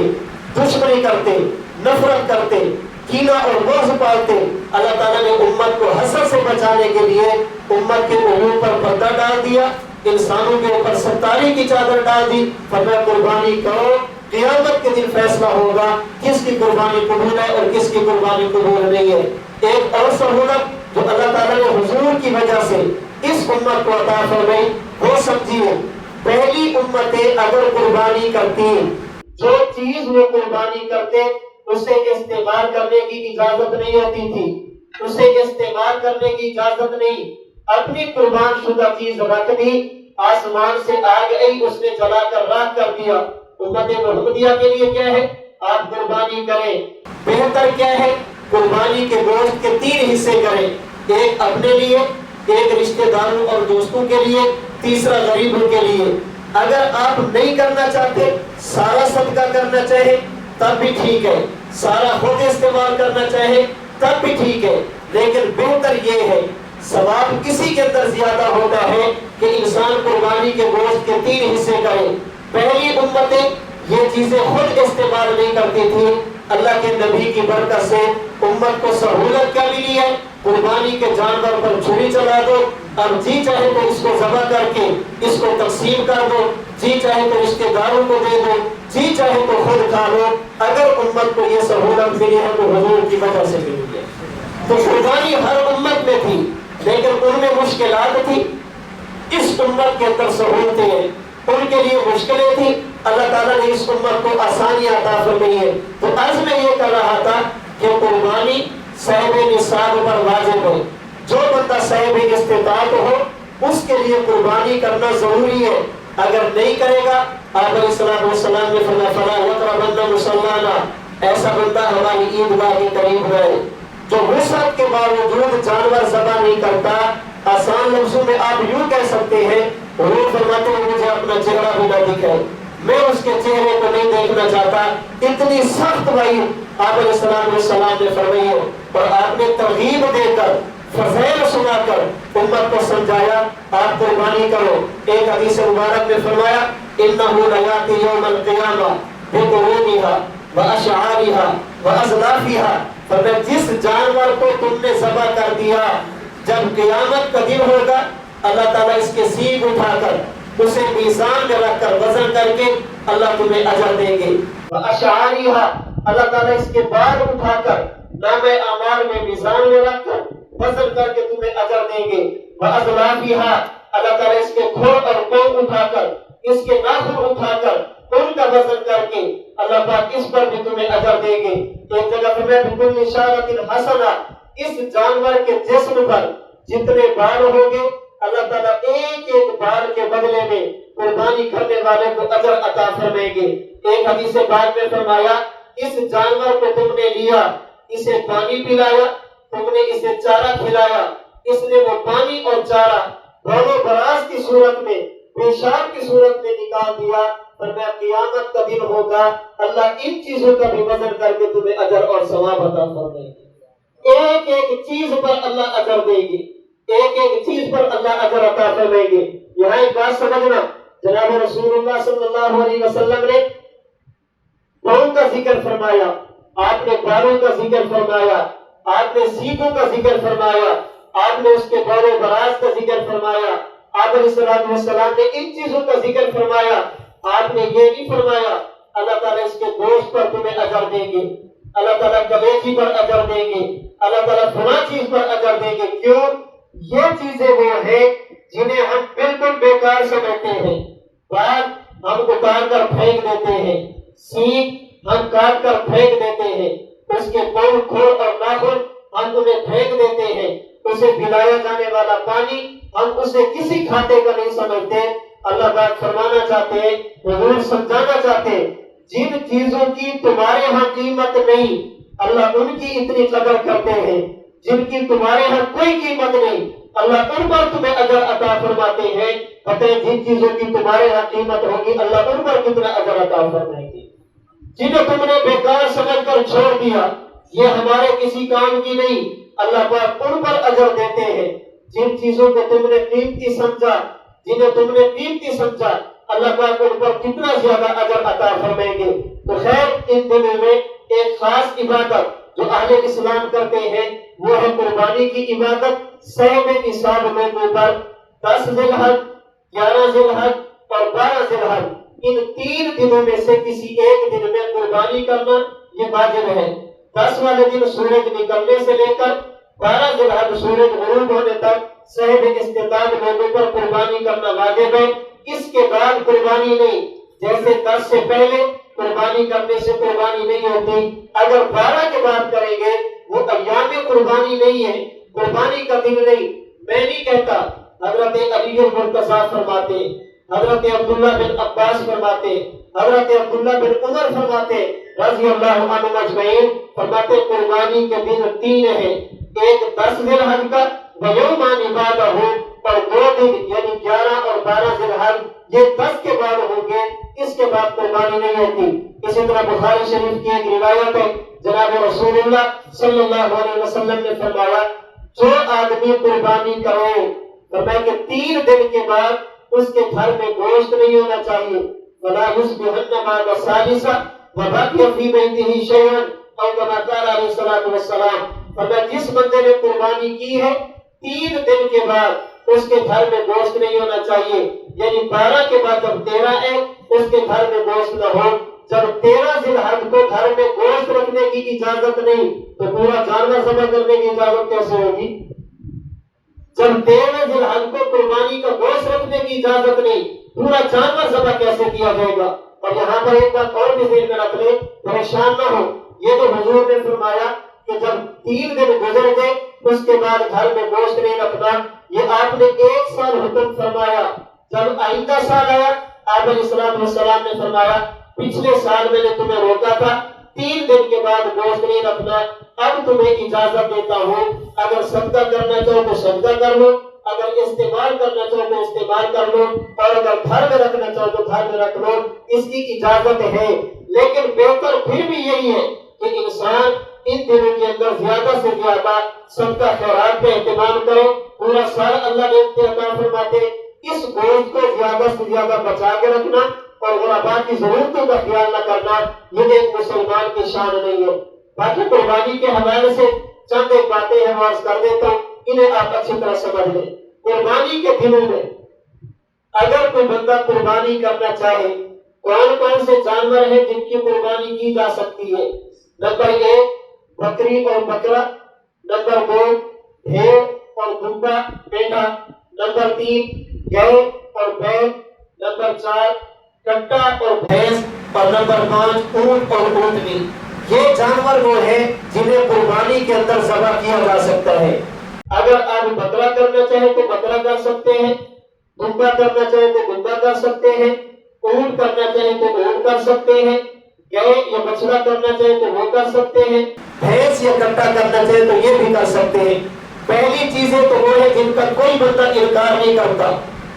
دشمنی کرتے، نفرت کرتے، کینہ اور بغض پالتے۔ اللہ تعالیٰ نے امت کو حسد سے بچانے کے لیے امت کے امور پر پردہ ڈال دیا، انسانوں کے اوپر ستاری کی چادر ڈال دی، فرمایا قربانی کرو، قیامت کے دن فیصلہ ہوگا کس کی قربانی قبول ہے اور کس کی قربانی قبول نہیں ہے۔ ایک اور سہولت جو اللہ تعالیٰ نے حضور کی وجہ سے اس امت کو عطا فرمائی، وہ سمجھیے پہلی امتیں اگر قربانی کرتی، جو چیز وہ قربانی کرتے اسے استعمال کرنے کی اجازت نہیں ہوتی تھی، اسے استعمال کرنے کی اجازت نہیں، اپنی قربان شدہ چیز رکھ دی، آسمان سے آگ آئی اس نے جلا کر راکھ کر دیا۔ امت محمدیہ کے لیے کیا ہے؟ آپ قربانی کریں، بہتر کیا ہے؟ قربانی کے گوشت کے 3 حصے کریں، ایک اپنے لیے، ایک رشتہ داروں اور دوستوں کے لیے، تیسرا غریبوں کے لیے۔ اگر آپ نہیں کرنا چاہتے، سارا صدقہ کرنا چاہے تب بھی ٹھیک ہے، سارا خود استعمال کرنا چاہے تب بھی ٹھیک ہے، لیکن بہتر یہ ہے، ثواب کسی کے اندر زیادہ ہوتا ہے کہ انسان قربانی کے گوشت کے 3 حصے کرے۔ پہلی امتیں یہ چیزیں خود استعمال نہیں کرتی تھی، اللہ کے نبی کی برکت سے امت کو سہولت کیا ملی ہے؟ قربانی کے جانور پر چھری چلا دو، اب جی چاہے تو اس کو ذبح کر کے اس کو تقسیم کر دو، جی چاہے تو رشتہ داروں کو دے دو، جی چاہے تو خود کھا لو۔ اگر امت کو یہ سہولت ملی ہے تو حضور کی وجہ سے ملی ہے۔ تو قربانی ہر امت میں تھی لیکن ان میں مشکلات تھی، اس امت کے اندر سہولتیں ہیں، ان کے لیے مشکلیں تھی، اللہ تعالیٰ نے اس امت کو آسانیاں عطا فرمائی ہے۔ تو آج میں یہ کہہ رہا تھا کہ قربانی صاحب نصاب پر واجب ہے، جو بندہ صاحب استطاعت ہو اس کے لیے قربانی کرنا ضروری ہے، اگر نہیں کرے گا آپ علیہ السلام والسلام نے فرمایا فلا یقربن مصلانا، ایسا بندہ ہماری عیدگاہ کے قریب رہے۔ جو وسعت کے باوجود جانور ذبح نہیں کرتا، آسان لفظوں میں آپ یوں کہہ سکتے ہیں حضور فرماتے ہیں مجھے اپنا چہرہ بھی نہ دکھائے، میں اس کے چہرے کو نہیں دیکھنا چاہتا، اتنی سخت وعید آپ علیہ السلام نے فرمائی ہے۔ اور آپ نے ترغیب دے کر فضائل سنا کر امت کو سمجھایا آپ قربانی کرو۔ ایک حدیث مبارک میں فرمایا انہ لیاتی یوم القیامہ بقرونہا واشعارہا وازلافہا، فرمایا جس جانور کو تم نے ذبح کر دیا جب قیامت کا دن ہوگا اللہ تعالیٰ اس کے سینگ اٹھا کر اسے میزان میں رکھ کر وزن کر کے اللہ تمہیں اجر دیں گے، واشعارہا اللہ تعالیٰ اس کے بال اٹھا کر نامہ اعمال میں میزان میں رکھ کر وزن کر کے تمہیں اجر دیں گے، وازلافہا اللہ تعالیٰ اس کے کھور اور کون اٹھا کر اس کے ناخن اٹھا کر ان کا وزن کر کے اللہ پاک اس پر بھی تمہیں اجر دیں گے۔ ایک جگہ فرمایا بکل شارۃ حسنہ، اس جانور کے جسم پر جتنے بال ہوں گے اللہ تعالیٰ ایک ایک بال کے بدلے میں قربانی کرنے والے کو اجر عطا فرمائیں گے۔ ایک حدیث پاک میں فرمایا اس جانور کو تم نے لیا، اسے پانی پلایا، تم نے اسے چارہ کھلایا، اس نے وہ پانی اور چارہ دونوں براز کی صورت میں پیشاب کی صورت میں نکال دیا، فرمایا قیامت کا دن ہوگا اللہ ان چیزوں کا بھی وزن کر کے تمہیں اجر اور ثواب عطا فرمائیں گے۔ ایک ایک چیز پر اللہ اجر دے گی، ایک ایک چیز پر اللہ اجر عطا فرمائیں گے۔ یہاں ایک بات سمجھنا، جناب رسول اللہ صلی اللہ علیہ وسلم نے پاؤں کا ذکر فرمایا، آپ نے بالوں کا ذکر فرمایا، آپ نے سینگوں کا ذکر فرمایا، آپ نے اس کے بال و براز کا ذکر فرمایا، آپ علیہ السلام نے ان چیزوں کا ذکر فرمایا۔ آپ نے یہ نہیں فرمایا اللہ تعالیٰ اس کے گوشت پر تمہیں اجر دیں گے، اللہ تعالیٰ کلیجی پر اجر دیں گے، اللہ تعالیٰ فلاں چیز پر اجر دیں گے۔ کیوں؟ یہ چیزیں وہ ہیں جنہیں ہم بالکل بیکار سمجھتے ہیں، بات ہم اتار کر پھینک دیتے ہیں، سینگ ہم کاٹ کر پھینک دیتے ہیں، اس کے پاؤں کھور اور ناخن ہم انہیں پھینک دیتے ہیں، اسے پلایا جانے والا پانی ہم اسے کسی کھاتے کا نہیں سمجھتے۔ اللہ پاک فرمانا چاہتے ہیں، حضور سمجھانا چاہتے ہیں، جن چیزوں کی تمہارے ہاں قیمت نہیں اللہ ان کی اتنی قدر کرتے ہیں، جن کی تمہارے ہاں کوئی قیمت نہیں اللہ ان پر تمہیں اجر عطا فرماتے ہیں۔ پتہ ہے جن چیزوں کی تمہارے ہاں قیمت ہوگی اللہ ان پر کتنا اجر عطا فرمائیں گے۔ جنہیں تم نے بیکار سمجھ کر چھوڑ دیا یہ ہمارے کسی کام کی نہیں، اللہ پاک ان پر اجر دیتے ہیں۔ جن چیزوں کو تم نے قیمتی سمجھا، جنہیں تم نے قیمتی سمجھا، اللہ پاک ان پر کتنا زیادہ اجر عطا فرمائیں گے۔ تو خیر ان دنوں میں ایک خاص عبادت جو اہل اسلام کرتے ہیں وہ ہے قربانی کی عبادت۔ صاحب نصاب لوگوں پر 10 ذی الحج، 11 ذی الحج اور 12 ذی الحج ان 3 دنوں میں سے کسی ایک دن میں قربانی کرنا یہ واجب ہے۔ 10 والے دن سورج نکلنے سے لے کر 12 ذی الحج سورج غروب ہونے تک صاحب استطاعت لوگوں پر قربانی کرنا واجب ہے۔ اس کے بعد قربانی نہیں، جیسے 10 سے پہلے قربانی کرنے سے قربانی نہیں ہوتی، اگر 12 کے بعد کریں گے وہ ایام قربانی نہیں ہے، قربانی کا دن نہیں۔ میں نہیں کہتا، حضرت علی المرتضیٰ فرماتے، حضرت عبداللہ بن عباس فرماتے، حضرت عبداللہ بن عمر فرماتے رضی اللہ عنہم اجمعین، فرماتے قربانی کے دن 3 ہیں، ایک 10 ذی الحج کا ویومان عبادہ ہو، اور 2 دن یعنی 11 اور 12 ذی الحج یہ 10 کے بعد ہوں گے، اس کے بعد قربانی نہیں ہوتی۔ اسی طرح بخاری شریف کی ایک روایت ہے، جناب رسول اللہ صلی اللہ علیہ وسلم نے فرمایا جو آدمی قربانی کرے، فرمایا کہ 3 دن کے بعد اس کے گھر میں گوشت نہیں ہونا چاہیے، ولا یصبحن بعد الثالثہ وبقي في بيته شيء، اور کما قال علیہ الصلوۃ والسلام، فرمایا جس بندے نے قربانی کی ہے 3 دن کے بعد اس کے گھر میں گوشت نہیں ہونا چاہیے، یعنی 12 کے بعد جب 13 ہے اس کے گھر میں گوشت نہ ہو۔ جب 13 ذی الحج کو گھر میں گوشت رکھنے کی اجازت نہیں تو پورا جانور ذبح کرنے کی اجازت کیسے ہوگی؟ جب 13 ذی الحج کو قربانی کا گوشت رکھنے کی اجازت نہیں، پورا جانور ذبح کیسے کیا جائے گا؟ اور یہاں پر ایک بات اور بھی ذہن میں رکھ لیں، پریشان نہ ہو، یہ تو حضور نے فرمایا کہ جب 3 دن گزر گئے اس کے بعد گھر میں گوشت نہیں رکھنا، یہ آپ نے 1 سال حکم فرمایا۔ جب آئندہ سال آیا آپ علیہ السلام نے فرمایا پچھلے سال میں نے تمہیں روکا تھا 3 دن کے بعد گوشت نہیں رکھنا، اب تمہیں اجازت دیتا ہوں، اگر صدقہ کرنا چاہو تو صدقہ کر لو، اگر استعمال کرنا چاہو تو استعمال کر لو، اور اگر گھر میں رکھنا چاہو تو گھر میں رکھ لو، اس کی اجازت ہے۔ لیکن بہتر پھر بھی یہی ہے کہ انسان ان دنوں کے اندر زیادہ سے زیادہ صدقہ خیرات پہ اہتمام کرے۔ پورا سال اللہ نے عطا فرماتے، اس گوشت کو زیادہ سے زیادہ بچا کے رکھنا اور غرباء کی ضرورتوں کا خیال نہ کرنا، یہ ایک مسلمان کی شان نہیں ہے۔ باقی قربانی کے حوالے سے چند ایک باتیں ہیں عرض کر دیتا ہوں، انہیں آپ اچھی طرح سمجھ لیں۔ قربانی کے دنوں میں اگر کوئی بندہ قربانی کرنا چاہے، کون کون سے جانور ہیں جن کی قربانی کی جا سکتی ہے؟ نمبر 1 بکری اور بکرا، نمبر 2 بھیڑ اور دمبا مینڈا، نمبر 3 گائے اور بیل، نمبر 4 کٹا اور بھینس، اور نمبر 5 اونٹ اور اونٹنی۔ یہ جانور وہ ہیں جنہیں قربانی کے اندر ذبح کیا جا سکتا ہے۔ اگر آپ بکرا کرنا چاہیں تو بکرا کر سکتے ہیں، دمبا کرنا چاہیں تو دمبا کر سکتے ہیں، اونٹ کرنا چاہیں تو اونٹ کر سکتے ہیں، گائے یا بچڑا کرنا چاہیں تو وہ کر سکتے ہیں، بھینس یا کٹا کرنا چاہیں تو یہ بھی کر سکتے ہیں۔ پہلی چیزیں تو وہ ہے جن کا کوئی بندہ انکار نہیں کرتا۔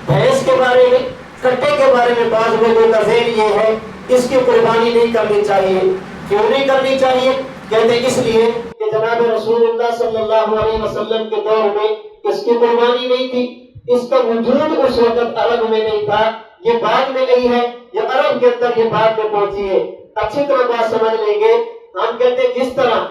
بھینس کے بارے میں، کٹے کے بارے میں بعض لوگوں کا ذہن یہ ہے اس کی قربانی نہیں کرنی چاہیے۔ کیوں نہیں کرنی چاہیے؟ کہتے اس لیے کہ جناب رسول اللہ صلی اللہ علیہ وسلم کے دور میں اس کی قربانی نہیں تھی، اس کا وجود اس وقت عرب میں نہیں تھا، یہ بعد میں نہیں ہے، یہ عرب کے اندر یہ بعد میں پہنچی ہے۔ اچھی طرح بات سمجھ لیں گے، ہم کہتے ہیں جس طرح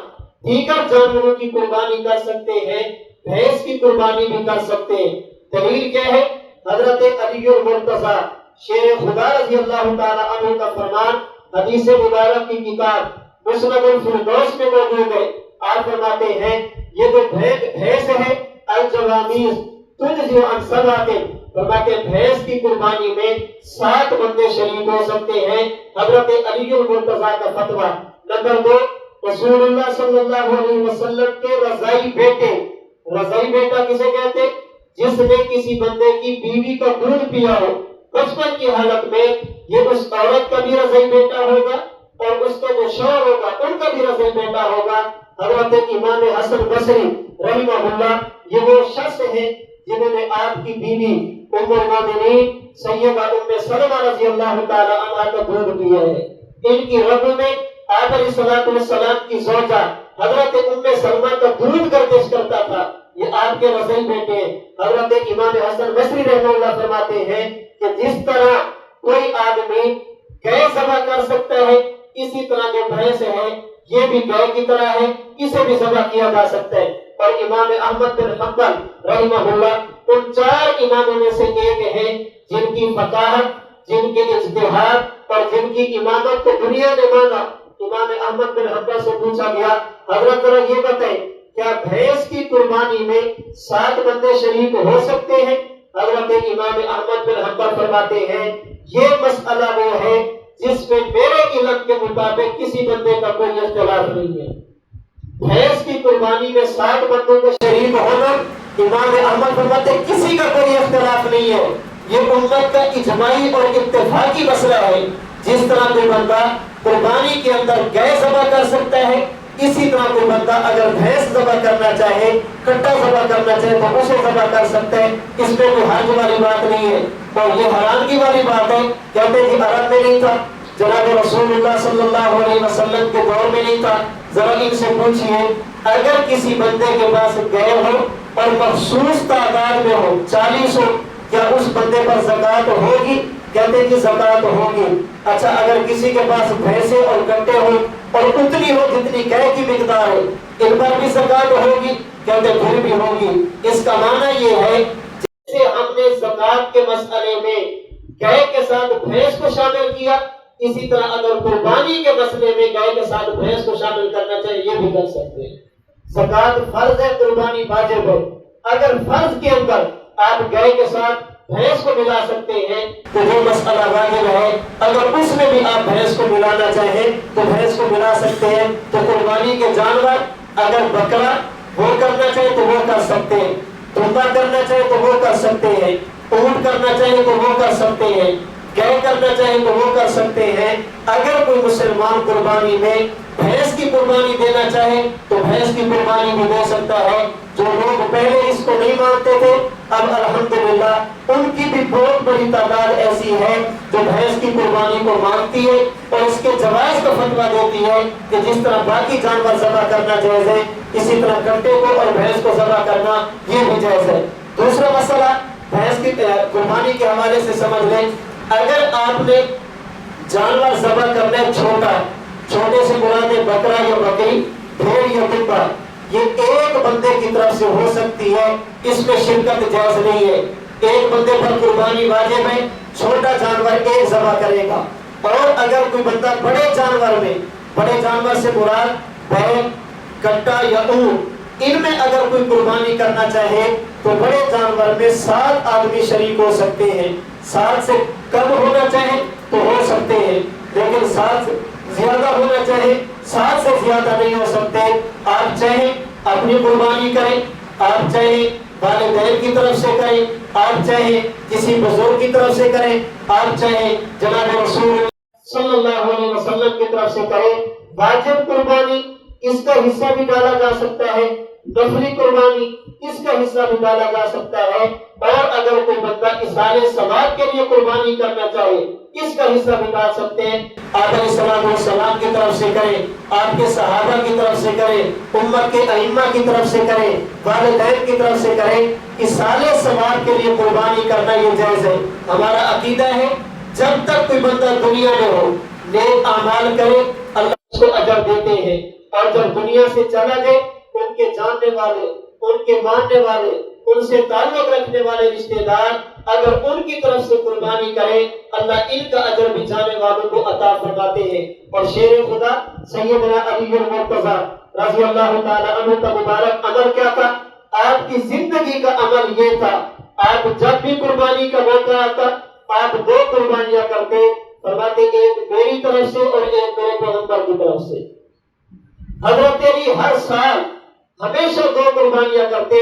دیگر جانوروں کی قربانی کر سکتے ہیں، بھینس کی قربانی بھی کر سکتے ہیں۔ دلیل کیا ہے؟ حضرت علی المرتضیٰ شیر خدا رضی اللہ تعالی عنہ کا فرمان حدیث مبارک کی کتاب مسند الفردوس میں موجود ہے۔ آپ فرماتے ہیں یہ جو بھینس ہے الجوامیز تجزی عن سبعۃ، فرماتے ہیں بھینس کی قربانی میں 7 بندے شریک ہو سکتے ہیں۔ حضرت علی المرتضیٰ کا فتویٰ۔ نمبر 2 رسول اللہ صلی اللہ علیہ وسلم کے رضائی بیٹے، رضائی بیٹا کسے کہتے؟ جس نے کسی بندے کی بیوی کا دودھ پیا ہو بچپن کی حالت میں، یہ اس عورت کا بھی رضائی بیٹا ہوگا اور اس کا جو شوہر ہوگا ان کا بھی رضائی بیٹا ہوگا۔ حضرت امام حسن بصری رحمہ اللہ یہ وہ شخص ہیں جنہوں نے آپ کی بیوی ام المومنین سیدہ ام سلمہ رضی اللہ تعالی عنہا کا دودھ پیا ہے۔ ان کی رب میں آپ علیہ الصلوۃ والسلام کی زوجہ حضرت ام سلمہ کا دودھ گردش کرتا تھا، یہ آپ کے رضائی بیٹے ہیں۔ حضرت امام حسن بصری رحمہ اللہ فرماتے ہیں کہ جس طرح کوئی آدمی گائے ذبح کر سکتا ہے، اسی طرح جو بھینس ہے یہ بھی گائے کی طرح ہے، اسے بھی ذبح کیا جا سکتا ہے۔ اور امام احمد بن حنبل رحمہ اللہ ان 4 اماموں میں سے ایک ہیں جن کی فقاہت، جن کے اجتہاد اور جن کی امامت کو دنیا نے مانا۔ امام احمد بن حنبل سے پوچھا گیا حضرت ذرا یہ بتائیں کیا بھینس کی قربانی میں 7 بندے شریک ہو سکتے ہیں؟ حضرت امام احمد بن حنبل فرماتے ہیں یہ مسئلہ وہ ہے جس میں میرے علم کے مطابق کسی بندے کا کوئی اختلاف نہیں ہے۔ بھینس کی قربانی میں 7 بندوں کا شریک ہونا امام احمد فرماتے ہیں کسی کا کوئی اختلاف نہیں ہے، یہ امت کا اجماعی اور اتفاقی مسئلہ ہے۔ جس طرح کوئی بندہ قربانی کے اندر گائے ذبح کر سکتا ہے، اسی طرح کوئی بندہ اگر بھینس ذبح کرنا چاہے، کٹا ذبح کرنا چاہے تو اسے ذبح کر سکتا ہے، اس میں کوئی حرج والی بات نہیں ہے۔ اور یہ حیرانگی والی بات ہے، کہتے ہیں عرب میں نہیں تھا، جناب رسول اللہ صلی اللہ علیہ وسلم کے دور میں نہیں تھا۔ ذرا ان سے پوچھئے اگر کسی بندے کے پاس گائے ہو اور مخصوص تعداد میں ہو 40 ہو، کیا اس بندے پر زکات ہوگی؟ کہتے ہیں کہ زکات ہوگی۔ اچھا اگر کسی کے پاس بھینسیں اور کٹے ہو اور اتنی ہو جتنی گائے کی مقدار ہے، ان پر بھی زکات ہوگی؟ کہتے پھر بھی ہوگی۔ اس کا معنی یہ ہے جیسے ہم نے زکات کے مسئلے میں گائے کے ساتھ بھینس کو شامل کیا، اسی طرح اگر قربانی کے مسئلے میں گائے کے ساتھ بھینس کو شامل کرنا چاہیے یہ بھی کر سکتے ہیں۔ زکات فرض ہے، قربانی واجب ہے۔ اگر فرض کے اندر آپ گائے کے ساتھ بھینس کو ملا سکتے ہیں تو وہ مسئلہ واجب ہے۔ اگر اس میں بھی آپ بھینس کو ملانا چاہیں تو بھینس کو ملا سکتے ہیں۔ تو قربانی کے جانور اگر بکرا وہ کرنا چاہے تو وہ کر سکتے ہیں، دمبا کرنا چاہے تو وہ کر سکتے ہیں، اونٹ کرنا چاہے تو وہ کر سکتے ہیں، گائے کرنا چاہے تو وہ کر سکتے ہیں۔ اگر کوئی مسلمان قربانی میں بھینس کی قربانی دینا چاہے تو بھینس کی قربانی بھی دے سکتا ہے۔ جو لوگ پہلے اس کو نہیں مانتے تھے اب الحمدللہ ان کی بھی بہت بڑی تعداد ایسی ہے جو بھینس کی قربانی کو مانتی ہے اور اس کے جواز کا فتویٰ دیتی ہے کہ جس طرح باقی جانور ذبح کرنا جائز ہے اسی طرح گھٹے کو اور بھینس کو ذبح کرنا یہ بھی جائز ہے۔ دوسرا مسئلہ بھینس کی قربانی کے حوالے سے سمجھ لیں، اگر آپ نے جانور ذبح کرنا ہے چھوٹے سے مراد ہے بکرا یا بکری، بھیڑ یا دمبا، یہ ایک بندے کی طرف سے ہو سکتی ہے، اس میں شرکت جائز نہیں ہے۔ ایک بندے پر قربانی واجب ہے، چھوٹا جانور ایک ذبح کرے گا۔ اور اگر کوئی بندہ بڑے جانور سے مراد بیل، کٹا یا اونٹ، ان میں اگر کوئی قربانی کرنا چاہے تو بڑے جانور میں 7 آدمی شریک ہو سکتے ہیں۔ 7 سے کم ہونا چاہے تو ہو سکتے ہیں، لیکن 7 سے زیادہ ہونا چاہے 7 سے زیادہ نہیں ہو سکتے۔ آپ چاہیں اپنی قربانی کریں، آپ چاہیں والدین کی طرف سے کریں، آپ چاہیں کسی بزرگ کی طرف سے کریں، آپ چاہیں جناب رسول صلی اللہ علیہ وسلم کی طرف سے کریں۔ واجب قربانی اس کا حصہ بھی ڈالا جا سکتا ہے، نفلی قربانی اس کا حصہ بھی ڈالا جا سکتا ہے، اور اگر کوئی بندہ اصال ثواب کے لیے قربانی کرنا چاہے اس کا حصہ بھی ڈال سکتے ہیں۔ آپ علیہ السلام کی طرف سے کریں، آپ کے صحابہ کی طرف سے کریں، امت کے ائمہ کی طرف سے کریں، والدین کی طرف سے کریں، اصال ثواب کے لیے قربانی کرنا یہ جائز ہے۔ ہمارا عقیدہ ہے جب تک کوئی بندہ دنیا میں ہو نیک اعمال کرے اللہ اس کو اجر دیتے ہیں، اور جب دنیا سے چلا جائے ان کے جاننے والے، ان کے ماننے والے، ان سے تعلق رکھنے والے رشتہ دار اگر ان کی طرف سے قربانی کرے اللہ ان کا اجر بھی جانے والوں کو عطا فرماتے ہیں۔ اور شیر خدا سیدنا علی المرتضیٰ رضی اللہ تعالی عنہ کا مبارک عمل کیا تھا؟ آپ کی زندگی کا عمل یہ تھا، آپ جب بھی قربانی کا موقع آتا آپ 2 قربانیاں کرتے، فرماتے ایک میری طرف سے اور ایک میرے پیغمبر کی طرف سے۔ حضرت علی ہر سال ہمیشہ 2 قربانیاں کرتے،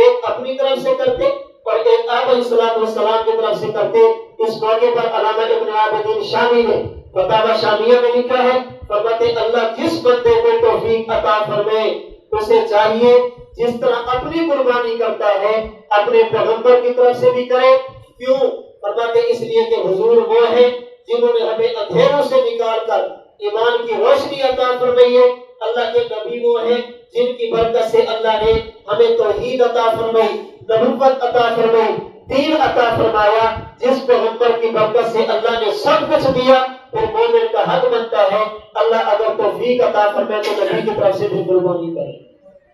ایک اپنی طرف سے کرتے اور ایک آپ علیہ السلام کی طرف سے کرتے۔ اس موقع پر علامہ ابن عابدین شامی نے فتاوی شامیہ میں لکھا ہے، فرماتے اللہ جس بندے کو توفیق عطا فرمائے اسے چاہیے جس طرح اپنی قربانی کرتا ہے اپنے پیغمبر کی طرف سے بھی کرے۔ کیوں؟ فرماتے اس لیے کہ حضور وہ ہیں جنہوں نے ہمیں اندھیروں سے نکال کر ایمان کی روشنی عطا فرمائی ہے، اللہ کے نبی وہ ہیں جن کی برکت سے اللہ نے ہمیں توحید عطا فرمائی، نبوت عطا فرمائی، دین عطا فرمایا، جس پیغمبر کی برکت سے اللہ نے سب کچھ دیا۔ پھر مومن کا حق بنتا ہے اللہ اگر توفیق عطا فرمائے تو نبی کی طرف سے بھی قربانی کرے۔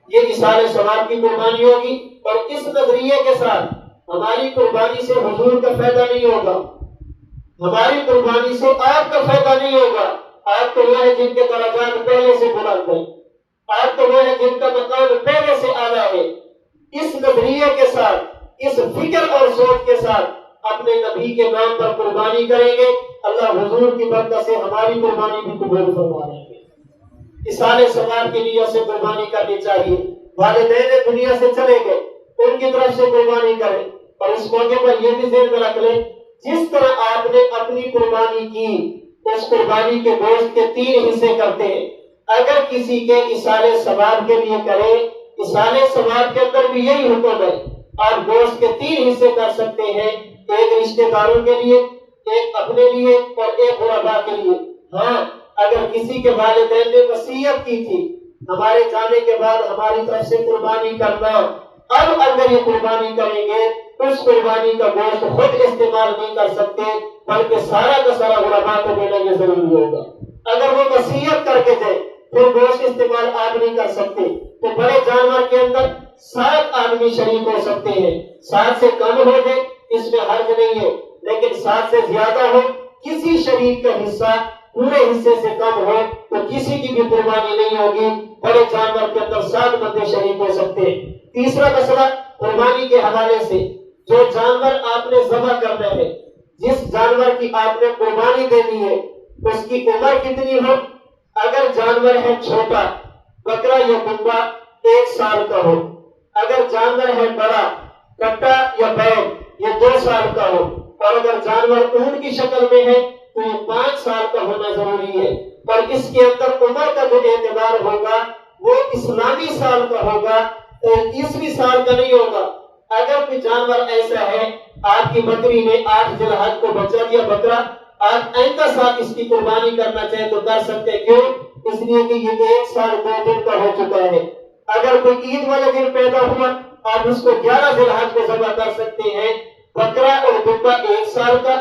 یہ اصال ثواب کی قربانی ہوگی، اور اس نظریے کے ساتھ ہماری قربانی سے حضور کا فائدہ نہیں ہوگا، ہماری قربانی سے آپ کا فائدہ نہیں ہوگا۔ آپ تو وہ ہے جن کے درجات پہلے سے بلند ہیں، آپ تو وہ ہے جن کا مقام پہلے سے اعلیٰ ہے۔ اس نظریے کے ساتھ، اس فکر اور سوچ کے ساتھ اپنے نبی کے نام پر قربانی کریں گے اللہ حضور کی برکت سے ہماری قربانی بھی قبول فرما لیں گے۔ اصال ثواب کی نیت سے قربانی کرنی چاہیے۔ والدین دنیا سے چلے گئے ان کی طرف سے قربانی کریں، اور اس موقع پر یہ بھی ذہن میں رکھ لیں جس طرح آپ نے اپنی قربانی کی اس قربانی کے گوشت کے 3 حصے کرتے ہیں، اگر کسی کے اصال ثواب کے لیے کرے اصال ثواب کے اندر بھی یہی حکم ہے، آپ گوشت کے 3 حصے کر سکتے ہیں، ایک رشتہ داروں کے لیے، ایک اپنے لیے اور ایک غربا کے لیے۔ ہاں اگر کسی کے والدین نے وصیت کی تھی ہمارے جانے کے بعد ہماری طرف سے قربانی کرنا، اب اگر یہ قربانی کریں گے اس قربانی کا گوشت خود استعمال نہیں کر سکتے بلکہ سارا کا سارا غربا کو دینا یہ ضروری ہوگا۔ اگر وہ وصیت کر کے جائے پھر گوشت استعمال آپ نہیں کر سکتے. تو بڑے جانور کے اندر 7 آدمی شریک ہو سکتے ہیں. 7 سے کم ہو جائے اس میں حرج نہیں ہے، لیکن 7 سے زیادہ ہو، کسی شریک کا حصہ پورے حصے سے کم ہو تو کسی کی بھی قربانی نہیں ہوگی. بڑے جانور کے اندر 7 بندے شریک ہو سکتے ہیں. تیسرا مسئلہ قربانی کے حوالے سے، جو جانور آپ نے ذبح کرنا ہے، جس جانور کی آپ نے قربانی دینی ہے، اس کی عمر کتنی ہو. اگر جانور ہے چھوٹا، بکرا یا دمبا 1 سال کا ہو. اگر جانور ہے بڑا، کٹا یا بیل، یہ 2 سال کا ہو. اور اگر جانور اونٹ کی شکل میں ہے تو یہ 5 سال کا ہونا ضروری ہے. اور اس کے اندر عمر کا جو اعتبار ہوگا وہ اسلامی سال کا ہوگا، 21ویں سال کا نہیں ہوگا. اگر کوئی جانور ایسا ہے، آپ کی بکری نے 8 ذی الحج کو بچا دیا بکرا، آپ آئندہ سال اس کی قربانی کرنا چاہیں تو کر سکتے. کیوں؟ اس لیے کہ یہ 1 سال 2 دن کا ہو چکا ہے. اگر کوئی عید والے دن پیدا ہوا آپ اس کو 11 ذی الحج کو ذبح کر سکتے ہیں. بکرا اور دمبا 1 سال کا،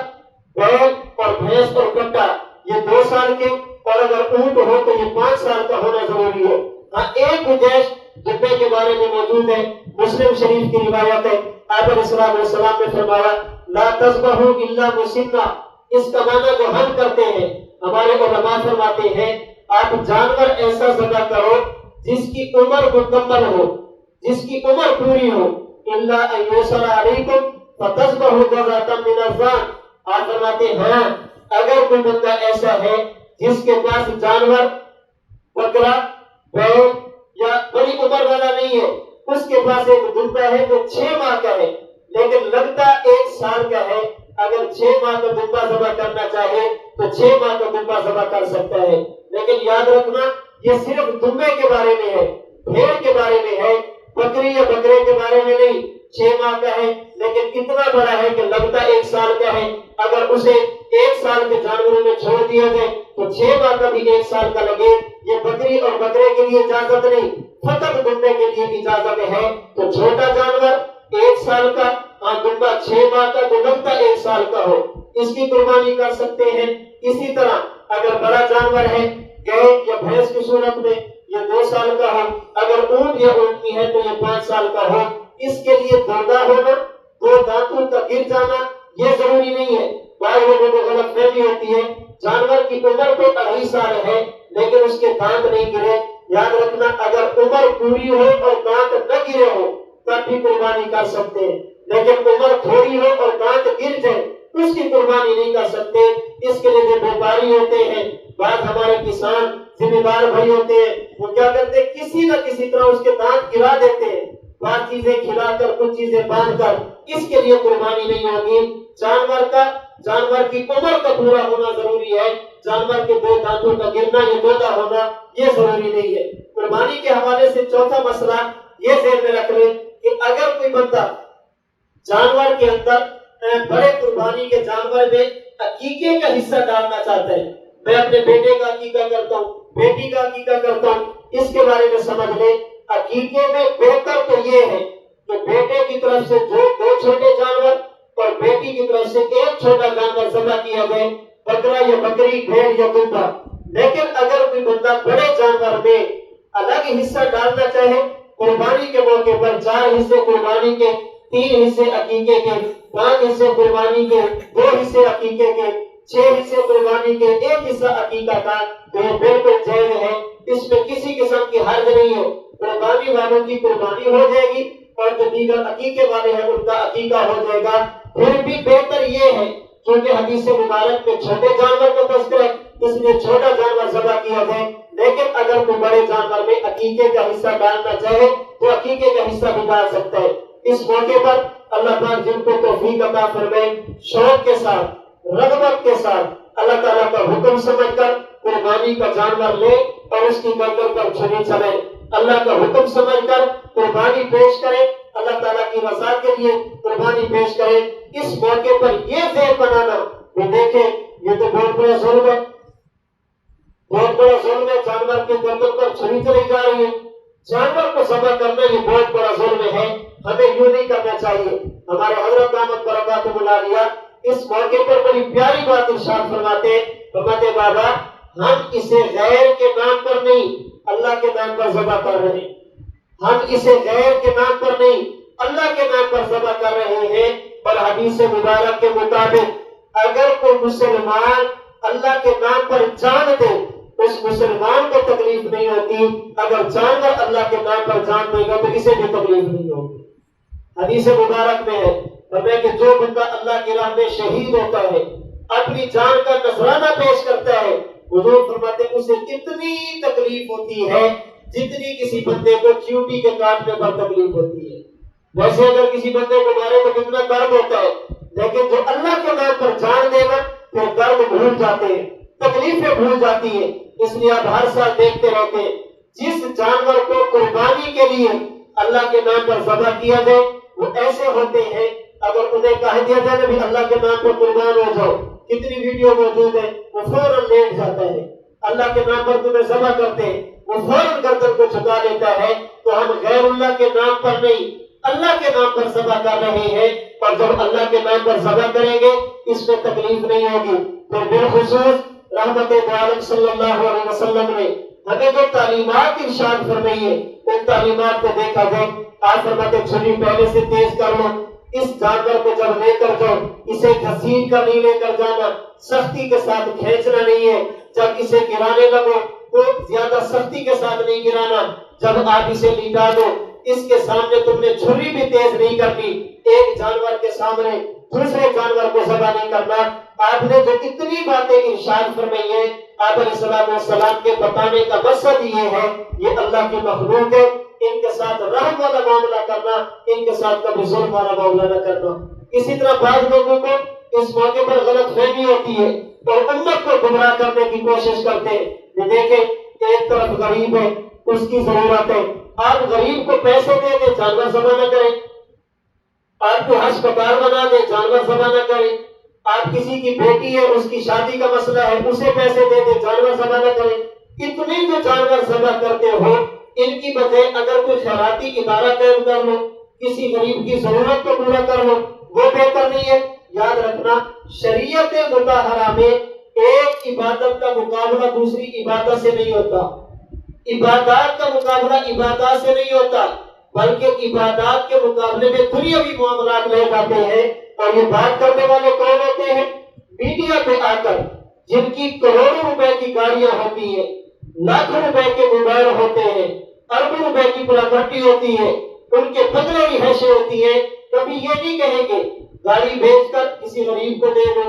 بیل اور بھینس اور کٹا یہ 2 سال کے، اور اگر اونٹ ہو تو یہ 5 سال کا ہونا ضروری ہے. ہاں ایک گنجائش دمبے کے بارے میں موجود ہے، مسلم شریف کی روایت ہے. آپ علیہ السلام نے فرمایا لا تذبحوا الا مسنہ. اس کا معنی جو ہم کرتے ہیں، ہمارے علماء فرماتے ہیں آپ جانور ایسا ذبح کرو جس کی عمر مکمل ہو، جس کی عمر پوری ہو. الا ان یسر علیکم فتذبحوا جزءا من الظان. آپ فرماتے ہیں اگر کوئی بندہ ایسا ہے جس کے پاس جانور بکرا، بیل یا بڑی عمر والا نہیں ہے، اس کے پاس ایک دمبا ہے جو 6 ماہ کا ہے لیکن لگتا 1 سال کا ہے، اگر 6 ماہ کا دمبا ذبح کرنا چاہے تو 6 ماہ کا دمبا ذبح کر سکتا ہے. لیکن یاد رکھنا یہ صرف دمبے کے بارے میں ہے، بھیڑ کے بارے میں ہے، بکری یا بکرے کے بارے میں نہیں. 6 ماہ کا ہے لیکن اتنا بڑا ہے کہ لگتا 1 سال کا ہے، اگر اسے 1 سال کے جانوروں میں چھوڑ دیا جائے تو 6 ماہ کا بھی 1 سال کا لگے. یہ بکری اور بکرے کے لیے اجازت نہیں، فقط دمبے کے لیے اجازت ہے. تو چھوٹا جانور 1 سال کا، دمبا 6 ماہ کا جو لگتا 1 سال کا ہو، اس کی قربانی کر سکتے ہیں. اسی طرح اگر بڑا جانور ہے، گائے یا بھینس کی صورت میں یہ 2 سال کا ہو، اگر اونٹ یا اونٹنی ہے تو یہ 5 سال کا ہو. اس کے لیے داندا ہونا، 2 دانتوں کا گر جانا یہ ضروری نہیں ہے. بعض لوگوں کو غلط فہمی ہوتی ہے جانور کی عمر تو 2.5 سال ہے لیکن اس کے دانت نہیں گرے. یاد رکھنا اگر عمر پوری ہو اور دانت نہ گرے ہو تب بھی قربانی کر سکتے ہیں، لیکن عمر تھوڑی ہو اور دانت گر جائے اس کی قربانی نہیں کر سکتے. اس کے لیے جو بیپاری ہوتے ہیں، بعض ہمارے کسان ذمہ دار بھائی ہوتے ہیں، وہ کیا کرتے ہیں کسی نہ کسی طرح اس کے دانت گرا دیتے ہیں، بعض چیزیں کھلا کر کچھ چیزیں باندھ کر. اس کے لیے قربانی نہیں ہوگی. جانور کی عمر کا پورا ہونا ضروری ہے. جانور کے 2 دانتوں کا گرنا یا دودا ہونا یہ ضروری نہیں ہے. قربانی کے حوالے سے چوتھا مسئلہ یہ ذہن میں رکھ لیں کہ اگر کوئی بندہ جانور کے اندر بڑے قربانی کے جانور میں عقیقے کا حصہ ڈالنا چاہتا ہے، میں اپنے بیٹے کا عقیقہ کرتا ہوں، بیٹی کا عقیقہ کرتا ہوں، اس کے بارے میں سمجھ لیں. عقیقے میں بہتر تو یہ ہے کہ بیٹے کی طرف سے 2 چھوٹے جانور اور بیٹی کی طرف سے 1 چھوٹا جانور ذبح کیا جائے، بکرا یا بکری، بھیڑ یا دمبا. لیکن اگر کوئی بندہ بڑے جانور میں الگ حصہ ڈالنا چاہے، قربانی کے موقع پر 4 حصے قربانی کے، 3 حصے عقیقے کے، 5 حصے قربانی کے، 2 حصے عقیقے کے، 6 حصے قربانی کے، 1 حصہ عقیقہ کا، تو یہ بالکل جائز ہے. اس میں کسی قسم کی حرج نہیں ہے. قربانی والوں کی قربانی ہو جائے گی اور جو دیگر عقیقے والے ہیں ان کا عقیقہ ہو جائے گا. پھر بھی بہتر یہ ہے کیونکہ حدیث مبارک میں چھوٹے جانور کا تذکرہ ہے اس لیے چھوٹا جانور ذبح کیا جائے. لیکن اگر کوئی بڑے جانور میں عقیقے کا حصہ ڈالنا چاہے تو عقیقے کا حصہ بھی ڈال سکتا ہے. اس موقع پر اللہ پاک جن کو توفیق عطا فرمائے شوق کے ساتھ، رغبت کے ساتھ اللہ تعالیٰ کا حکم سمجھ کر قربانی کا جانور لے اور اس کی گردن پر چھری چلے. اللہ کا حکم سمجھ کر قربانی پیش کرے، اللہ تعالیٰ کی رضا کے لیے قربانی پیش کرے. اس موقع پر یہ ذہن بنانا کہ دیکھیں یہ تو بہت بڑا ظلم ہے، بہت بڑا ظلم ہے، جانور کے گردن پر چھری چلی جا رہی ہے، جانور کو ذبح کرنا یہ بہت بڑا ظلم ہے، ہمیں یوں نہیں کرنا چاہیے. ہمارے حضرت دامت برکاتہ العالیہ اس موقع پر بڑی پیاری بات ارشاد فرماتے بابا ہم اسے غیر کے نام پر نہیں اللہ کے نام پر ذبح کر رہے ہیں، ہم اسے غیر کے نام پر نہیں اللہ کے نام پر ذبح کر رہے ہیں۔ اور حدیث مبارک کے مطابق اگر کوئی مسلمان اللہ کے نام پر جان دے اس مسلمان کو تکلیف نہیں ہوتی، اگر جانور اللہ کے نام پر جان دے گا تو اسے بھی تکلیف نہیں ہوگی۔ حدیث مبارک میں ہے فرمایا کہ جو بندہ اللہ کی راہ میں شہید ہوتا ہے، اپنی جان کا نذرانہ پیش کرتا ہے، حضور فرماتے ہیں اسے کتنی تکلیف ہوتی ہے جتنی کسی بندے کو چیونٹی کے کاٹنے پر تکلیف ہوتی ہے۔ ویسے اگر کسی بندے کو مارے تو کتنا درد ہوتا ہے، لیکن جو اللہ کے نام پر جان دے گا پھر درد بھول جاتے ہیں، تکلیفیں بھول جاتی ہیں۔ اس لیے آپ ہر سال دیکھتے رہتے ہیں جس جانور کو قربانی کے لیے اللہ کے نام پر ذبح کیا جائے وہ ایسے ہوتے ہیں اگر انہیں کہہ دیا جائے بھی اللہ کے نام پر قربان ہو جاؤ، کتنی ویڈیو موجود ہے، وہ فوراً لیٹ جاتا ہے۔ اللہ کے نام پر تمہیں ذبح کرتے ہیں وہ فوراً گردن کو جھکا لیتا ہے۔ تو ہم غیر اللہ کے نام پر نہیں اللہ کے نام پر ذبح کر رہے ہیں، اور جب اللہ کے نام پر ذبح کریں گے اس میں تکلیف نہیں ہوگی۔ تو بالخصوص رحمت عالم صلی اللہ علیہ وسلم نے ہمیں جو تعلیمات ارشاد فرمائی ہے ان تعلیمات کو دیکھا جائے۔ آپ فرماتے چھری پہلے سے تیز کر لو، اس جانور کو جب لے کر جاؤ اسے گھسیٹ کر نہیں لے کر جانا، سختی کے ساتھ کھینچنا نہیں ہے، جب اسے گرانے لگو تو زیادہ سختی کے ساتھ نہیں گرانا، جب آپ اسے لٹا دو اس کے سامنے تم نے چھری بھی تیز نہیں کرنی، ایک جانور کے سامنے دوسرے جانور کو ذبح نہیں کرنا۔ آپ نے جو اتنی باتیں ارشاد فرمائی ہیں آپ علیہ السلام کے بتانے کا مقصد یہ ہے یہ اللہ کی مخلوق ہے، ان کے ساتھ رحم والا معاملہ کرنا، ان کے ساتھ کبھی ظلم والا معاملہ نہ کرنا۔ اسی طرح بعض لوگوں کو اس موقع پر غلط فہمی ہوتی ہے اور امت کو گمراہ کرنے کی کوشش کرتے ہیں۔ یہ دیکھیں ایک طرف غریب ہے اس کی ضرورت ہے، آپ غریب کو پیسے دے دیں جانور ذبح نہ کریں، آپ کو ہسپتال بنا دیں جانور ذبح نہ کریں، آپ کسی کی بیٹی ہے اس کی شادی کا مسئلہ ہے اسے پیسے دے دیں جانور ذبح نہ کریں۔ اتنے جو جانور ذبح کرتے ہو ان کی بجائے اگر کوئی خیراتی ادارہ قائم کر لو، کسی غریب کی ضرورت کو پورا کر لو، وہ بہتر نہیں ہے؟ یاد رکھنا شریعت مطہرہ میں ایک عبادت کا مقابلہ دوسری عبادت سے نہیں ہوتا، عبادات کا مقابلہ عبادات سے نہیں ہوتا، بلکہ عبادات کے مقابلے میں دنیاوی معاملات لے جاتے ہیں۔ اور یہ بات کرنے والے کون ہوتے ہیں؟ میڈیا پہ آ کر جن کی کروڑوں روپے کی گاڑیاں ہوتی ہیں، لاکھوں روپے کے موبائل ہوتے ہیں، اربوں روپے کی پراپرٹی ہوتی ہے، ان کے بدلے کی حیثیت ہوتی ہے، کبھی یہ نہیں کہیں گے گاڑی بیچ کر کسی غریب کو دے دو،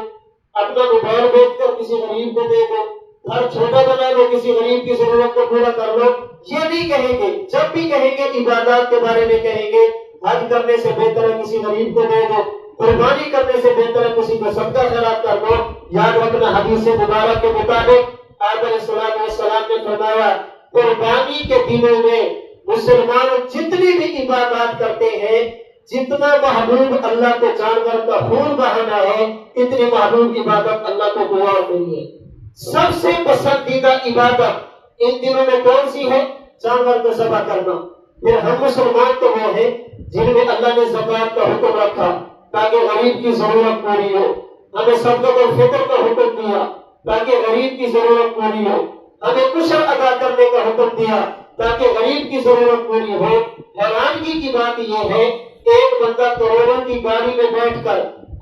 اپنا موبائل بیچ کر کسی غریب کو دے دو، گھر چھوٹا بنا لو کسی غریب کی ضرورت کو پورا کر لو، یہ نہیں کہیں گے۔ جب بھی کہیں گے عبادات کے بارے میں کہیں گے حج کرنے سے بہتر ہے کسی غریب کو دے دو، قربانی کرنے سے بہتر ہے کسی کو صدقہ خیرات کر دو۔ یاد رکھنا حدیث مبارک کے مطابق آپ علیہ السلام نے فرمایا قربانی کے دنوں میں مسلمان جتنی بھی عبادات کرتے ہیں جتنا محبوب اللہ کو جانور کا خون بہانا ہے اتنی محبوب عبادت اللہ کو دعا نہیں ہے۔ سب سے پسندیدہ عبادت ان دنوں میں کون سی ہے؟ جانور کو ذبح کرنا۔ پھر ہم مسلمان تو وہ ہیں جن میں اللہ نے زکات کا حکم رکھا تاکہ غریب کی ضرورت پوری ہو، ہمیں صدقۃ الفطر کا حکم دیا تاکہ غریب کی ضرورت پوری ہو، ہمیں عشر ادا کرنے کا حکم دیا تاکہ غریب کی ضرورت پوری ہو۔ حیرانگی کی بات یہ ہے ایک بندہ کروڑوں کی گاڑی میں بیٹھ کر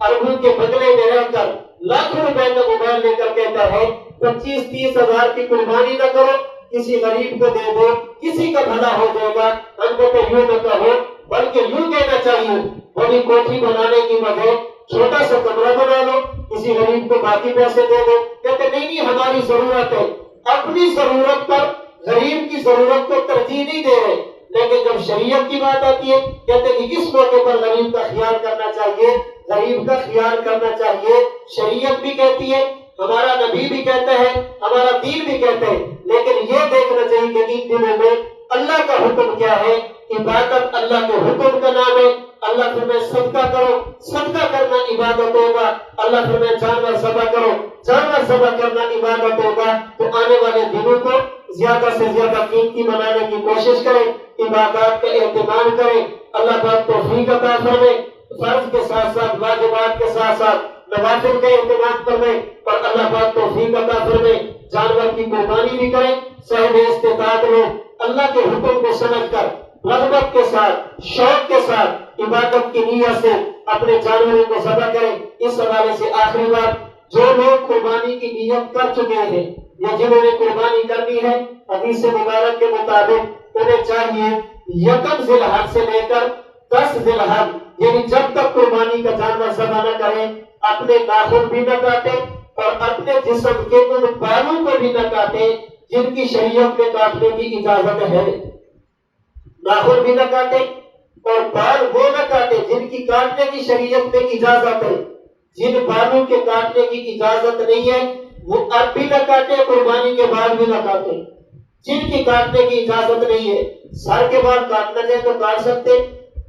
اربوں کے بدلے میں رہ کر لاکھوں روپے کا موبائل لے کر کہتا ہے 25-30 ہزار کی قربانی نہ کرو کسی غریب کو دے دو کسی کا بھلا ہو جائے گا۔ ہم کو تو یوں نہ کہو بلکہ یوں کہنا چاہیے بڑی کوٹھی بنانے کی بجائے چھوٹا سا کمرہ بنا لو کسی غریب کو باقی پیسے دے دو۔ کہتے نہیں ہماری ضرورت ہے، اپنی ضرورت پر غریب کی ضرورت کو ترجیح نہیں دے رہے، لیکن جب شریعت کی بات آتی ہے کہتے ہیں کہ کس موقع پر غریب کا خیال کرنا چاہیے، غریب کا خیال کرنا چاہیے۔ شریعت بھی کہتی ہے، ہمارا نبی بھی کہتا ہے، ہمارا دین بھی کہتا ہے، لیکن یہ دیکھنا چاہیے کہ ان دنوں میں اللہ کا حکم کیا ہے۔ عبادت اللہ کے حکم کا نام ہے۔ اللہ فرمائے صدقہ کرو، صدقہ کرنا عبادت ہوگا۔ اللہ فرمائے جانور ذبح کرو، جانور ذبح کرنا عبادت ہوگا۔ تو آنے والے دنوں کو زیادہ سے زیادہ قیمتی بنانے کی کوشش کریں، عبادات کا اہتمام کریں۔ اللہ پاک توفیق عطا فرمائے، فرض کے ساتھ ساتھ واجبات کے ساتھ ساتھ نوافل کا اہتمام کریں اور اللہ پاک توفیق عطا فرمائے۔ جانور کی قربانی بھی کریں، صاحب استطاعت لوگ اللہ کے حکم کو سمجھ کر رغبت کے ساتھ، شوق کے ساتھ، عبادت کی نیت سے اپنے جانوروں کو ذبح کریں۔ اس حوالے سے آخری بات، جو لوگ قربانی کی نیت کر چکے ہیں یا جنہوں نے قربانی کرنی ہے، حدیث مبارک کے مطابق انہیں چاہیے یکم ذی الحج سے لے کر 10 ذی الحج، یعنی جب تک قربانی کا جانور ذبح نہ کریں، اپنے ناخن بھی نہ کاٹیں اور اپنے جسم کے ان بالوں کو بھی نہ کاٹیں جن کی شریعت میں کاٹنے کی اجازت ہے۔ ناخن بھی نہ کاٹیں اور بال وہ نہ کاٹیں جن کی کاٹنے کی شریعت میں اجازت ہے۔ جن بالوں کے کاٹنے کی اجازت نہیں ہے وہ اب بھی نہ کاٹے، قربانی کے بعد بھی نہ کاٹے۔ جن کی کاٹنے کی اجازت نہیں ہے، سر کے بال کاٹنا چاہے تو کاٹ سکتے،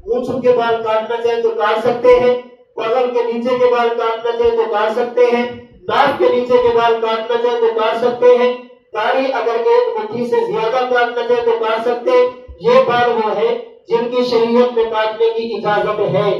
مونچھوں کے بال کاٹنا چاہے تو کاٹ سکتے ہیں، بغل کے نیچے کے بال کاٹنا چاہے تو کاٹ سکتے ہیں، ناک کے نیچے کے بال کاٹنا چاہے تو کاٹ سکتے ہیں، داڑھی اگر ایک مٹھی سے زیادہ کاٹنا چاہے تو کاٹ سکتے ہیں۔ یہ بال وہ ہے جن کی شریعت میں کاٹنے کی اجازت ہے۔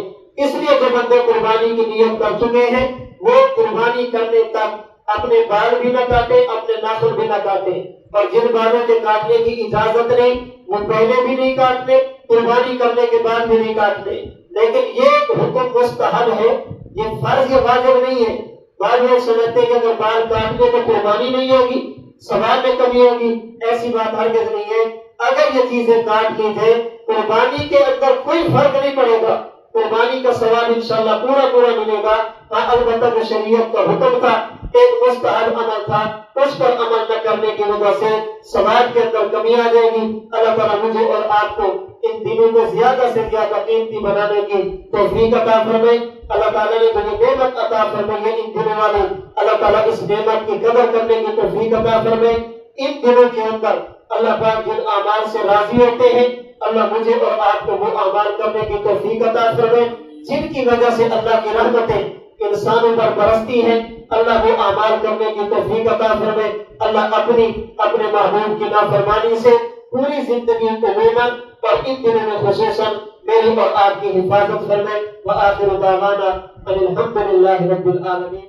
اس لیے جو بندے قربانی کی نیت کر چکے ہیں وہ قربانی کرنے تک اپنے بال بھی نہ کاٹے، اپنے ناخن بھی نہ کاٹے، اور جن بالوں کے کاٹنے کی اجازت نہیں وہ پہلے بھی نہیں کاٹنے، قربانی کرنے کے بعد بھی نہیں کاٹنے۔ لیکن یہ ایک حکم مستحب ہے، یہ فرض یا واجب نہیں ہے۔ بعض لوگ سمجھتے ہیں کہ اگر بال کاٹنے تو قربانی نہیں ہوگی، ثواب میں کمی ہوگی، ایسی بات ہرگز نہیں ہے۔ اگر یہ چیزیں کاٹ لی جائے قربانی کے اندر کوئی فرق نہیں پڑے گا، قربانی کا ثواب انشاءاللہ پورا ملے گا۔ ہاں البتہ جو شریعت کا حکم تھا، ایک مستحب عمل تھا، اس پر عمل نہ کرنے کی وجہ سے ثواب کے اندر کمی آ جائے گی۔ اللہ تعالیٰ مجھے اور آپ کو ان دنوں کو زیادہ سے زیادہ قیمتی بنانے کی توفیق عطا فرمائے۔ اللہ تعالیٰ نے جو نعمت عطا فرمائی ہے ان دنوں والے، اللہ تعالیٰ اس نعمت کی قدر کرنے کی توفیق عطا فرمائے۔ ان دنوں کے اندر اللہ پاک جن اعمال سے راضی ہوتے ہیں، اللہ مجھے اور آپ کو وہ اعمال کرنے کی توفیق عطا فرمائے جن کی وجہ سے اللہ کی رحمتیں انسانوں پر برستی ہیں۔ اللہ وہ اعمال کرنے کی توفیق عطا فرمائے۔ اللہ اپنے محبوب کی نافرمانی سے پوری زندگی عموماً اور ان دنوں میں خصوصاً میری اور آپ کی حفاظت فرمائے۔ وآخر دعوانا ان الحمد للہ رب العالمین۔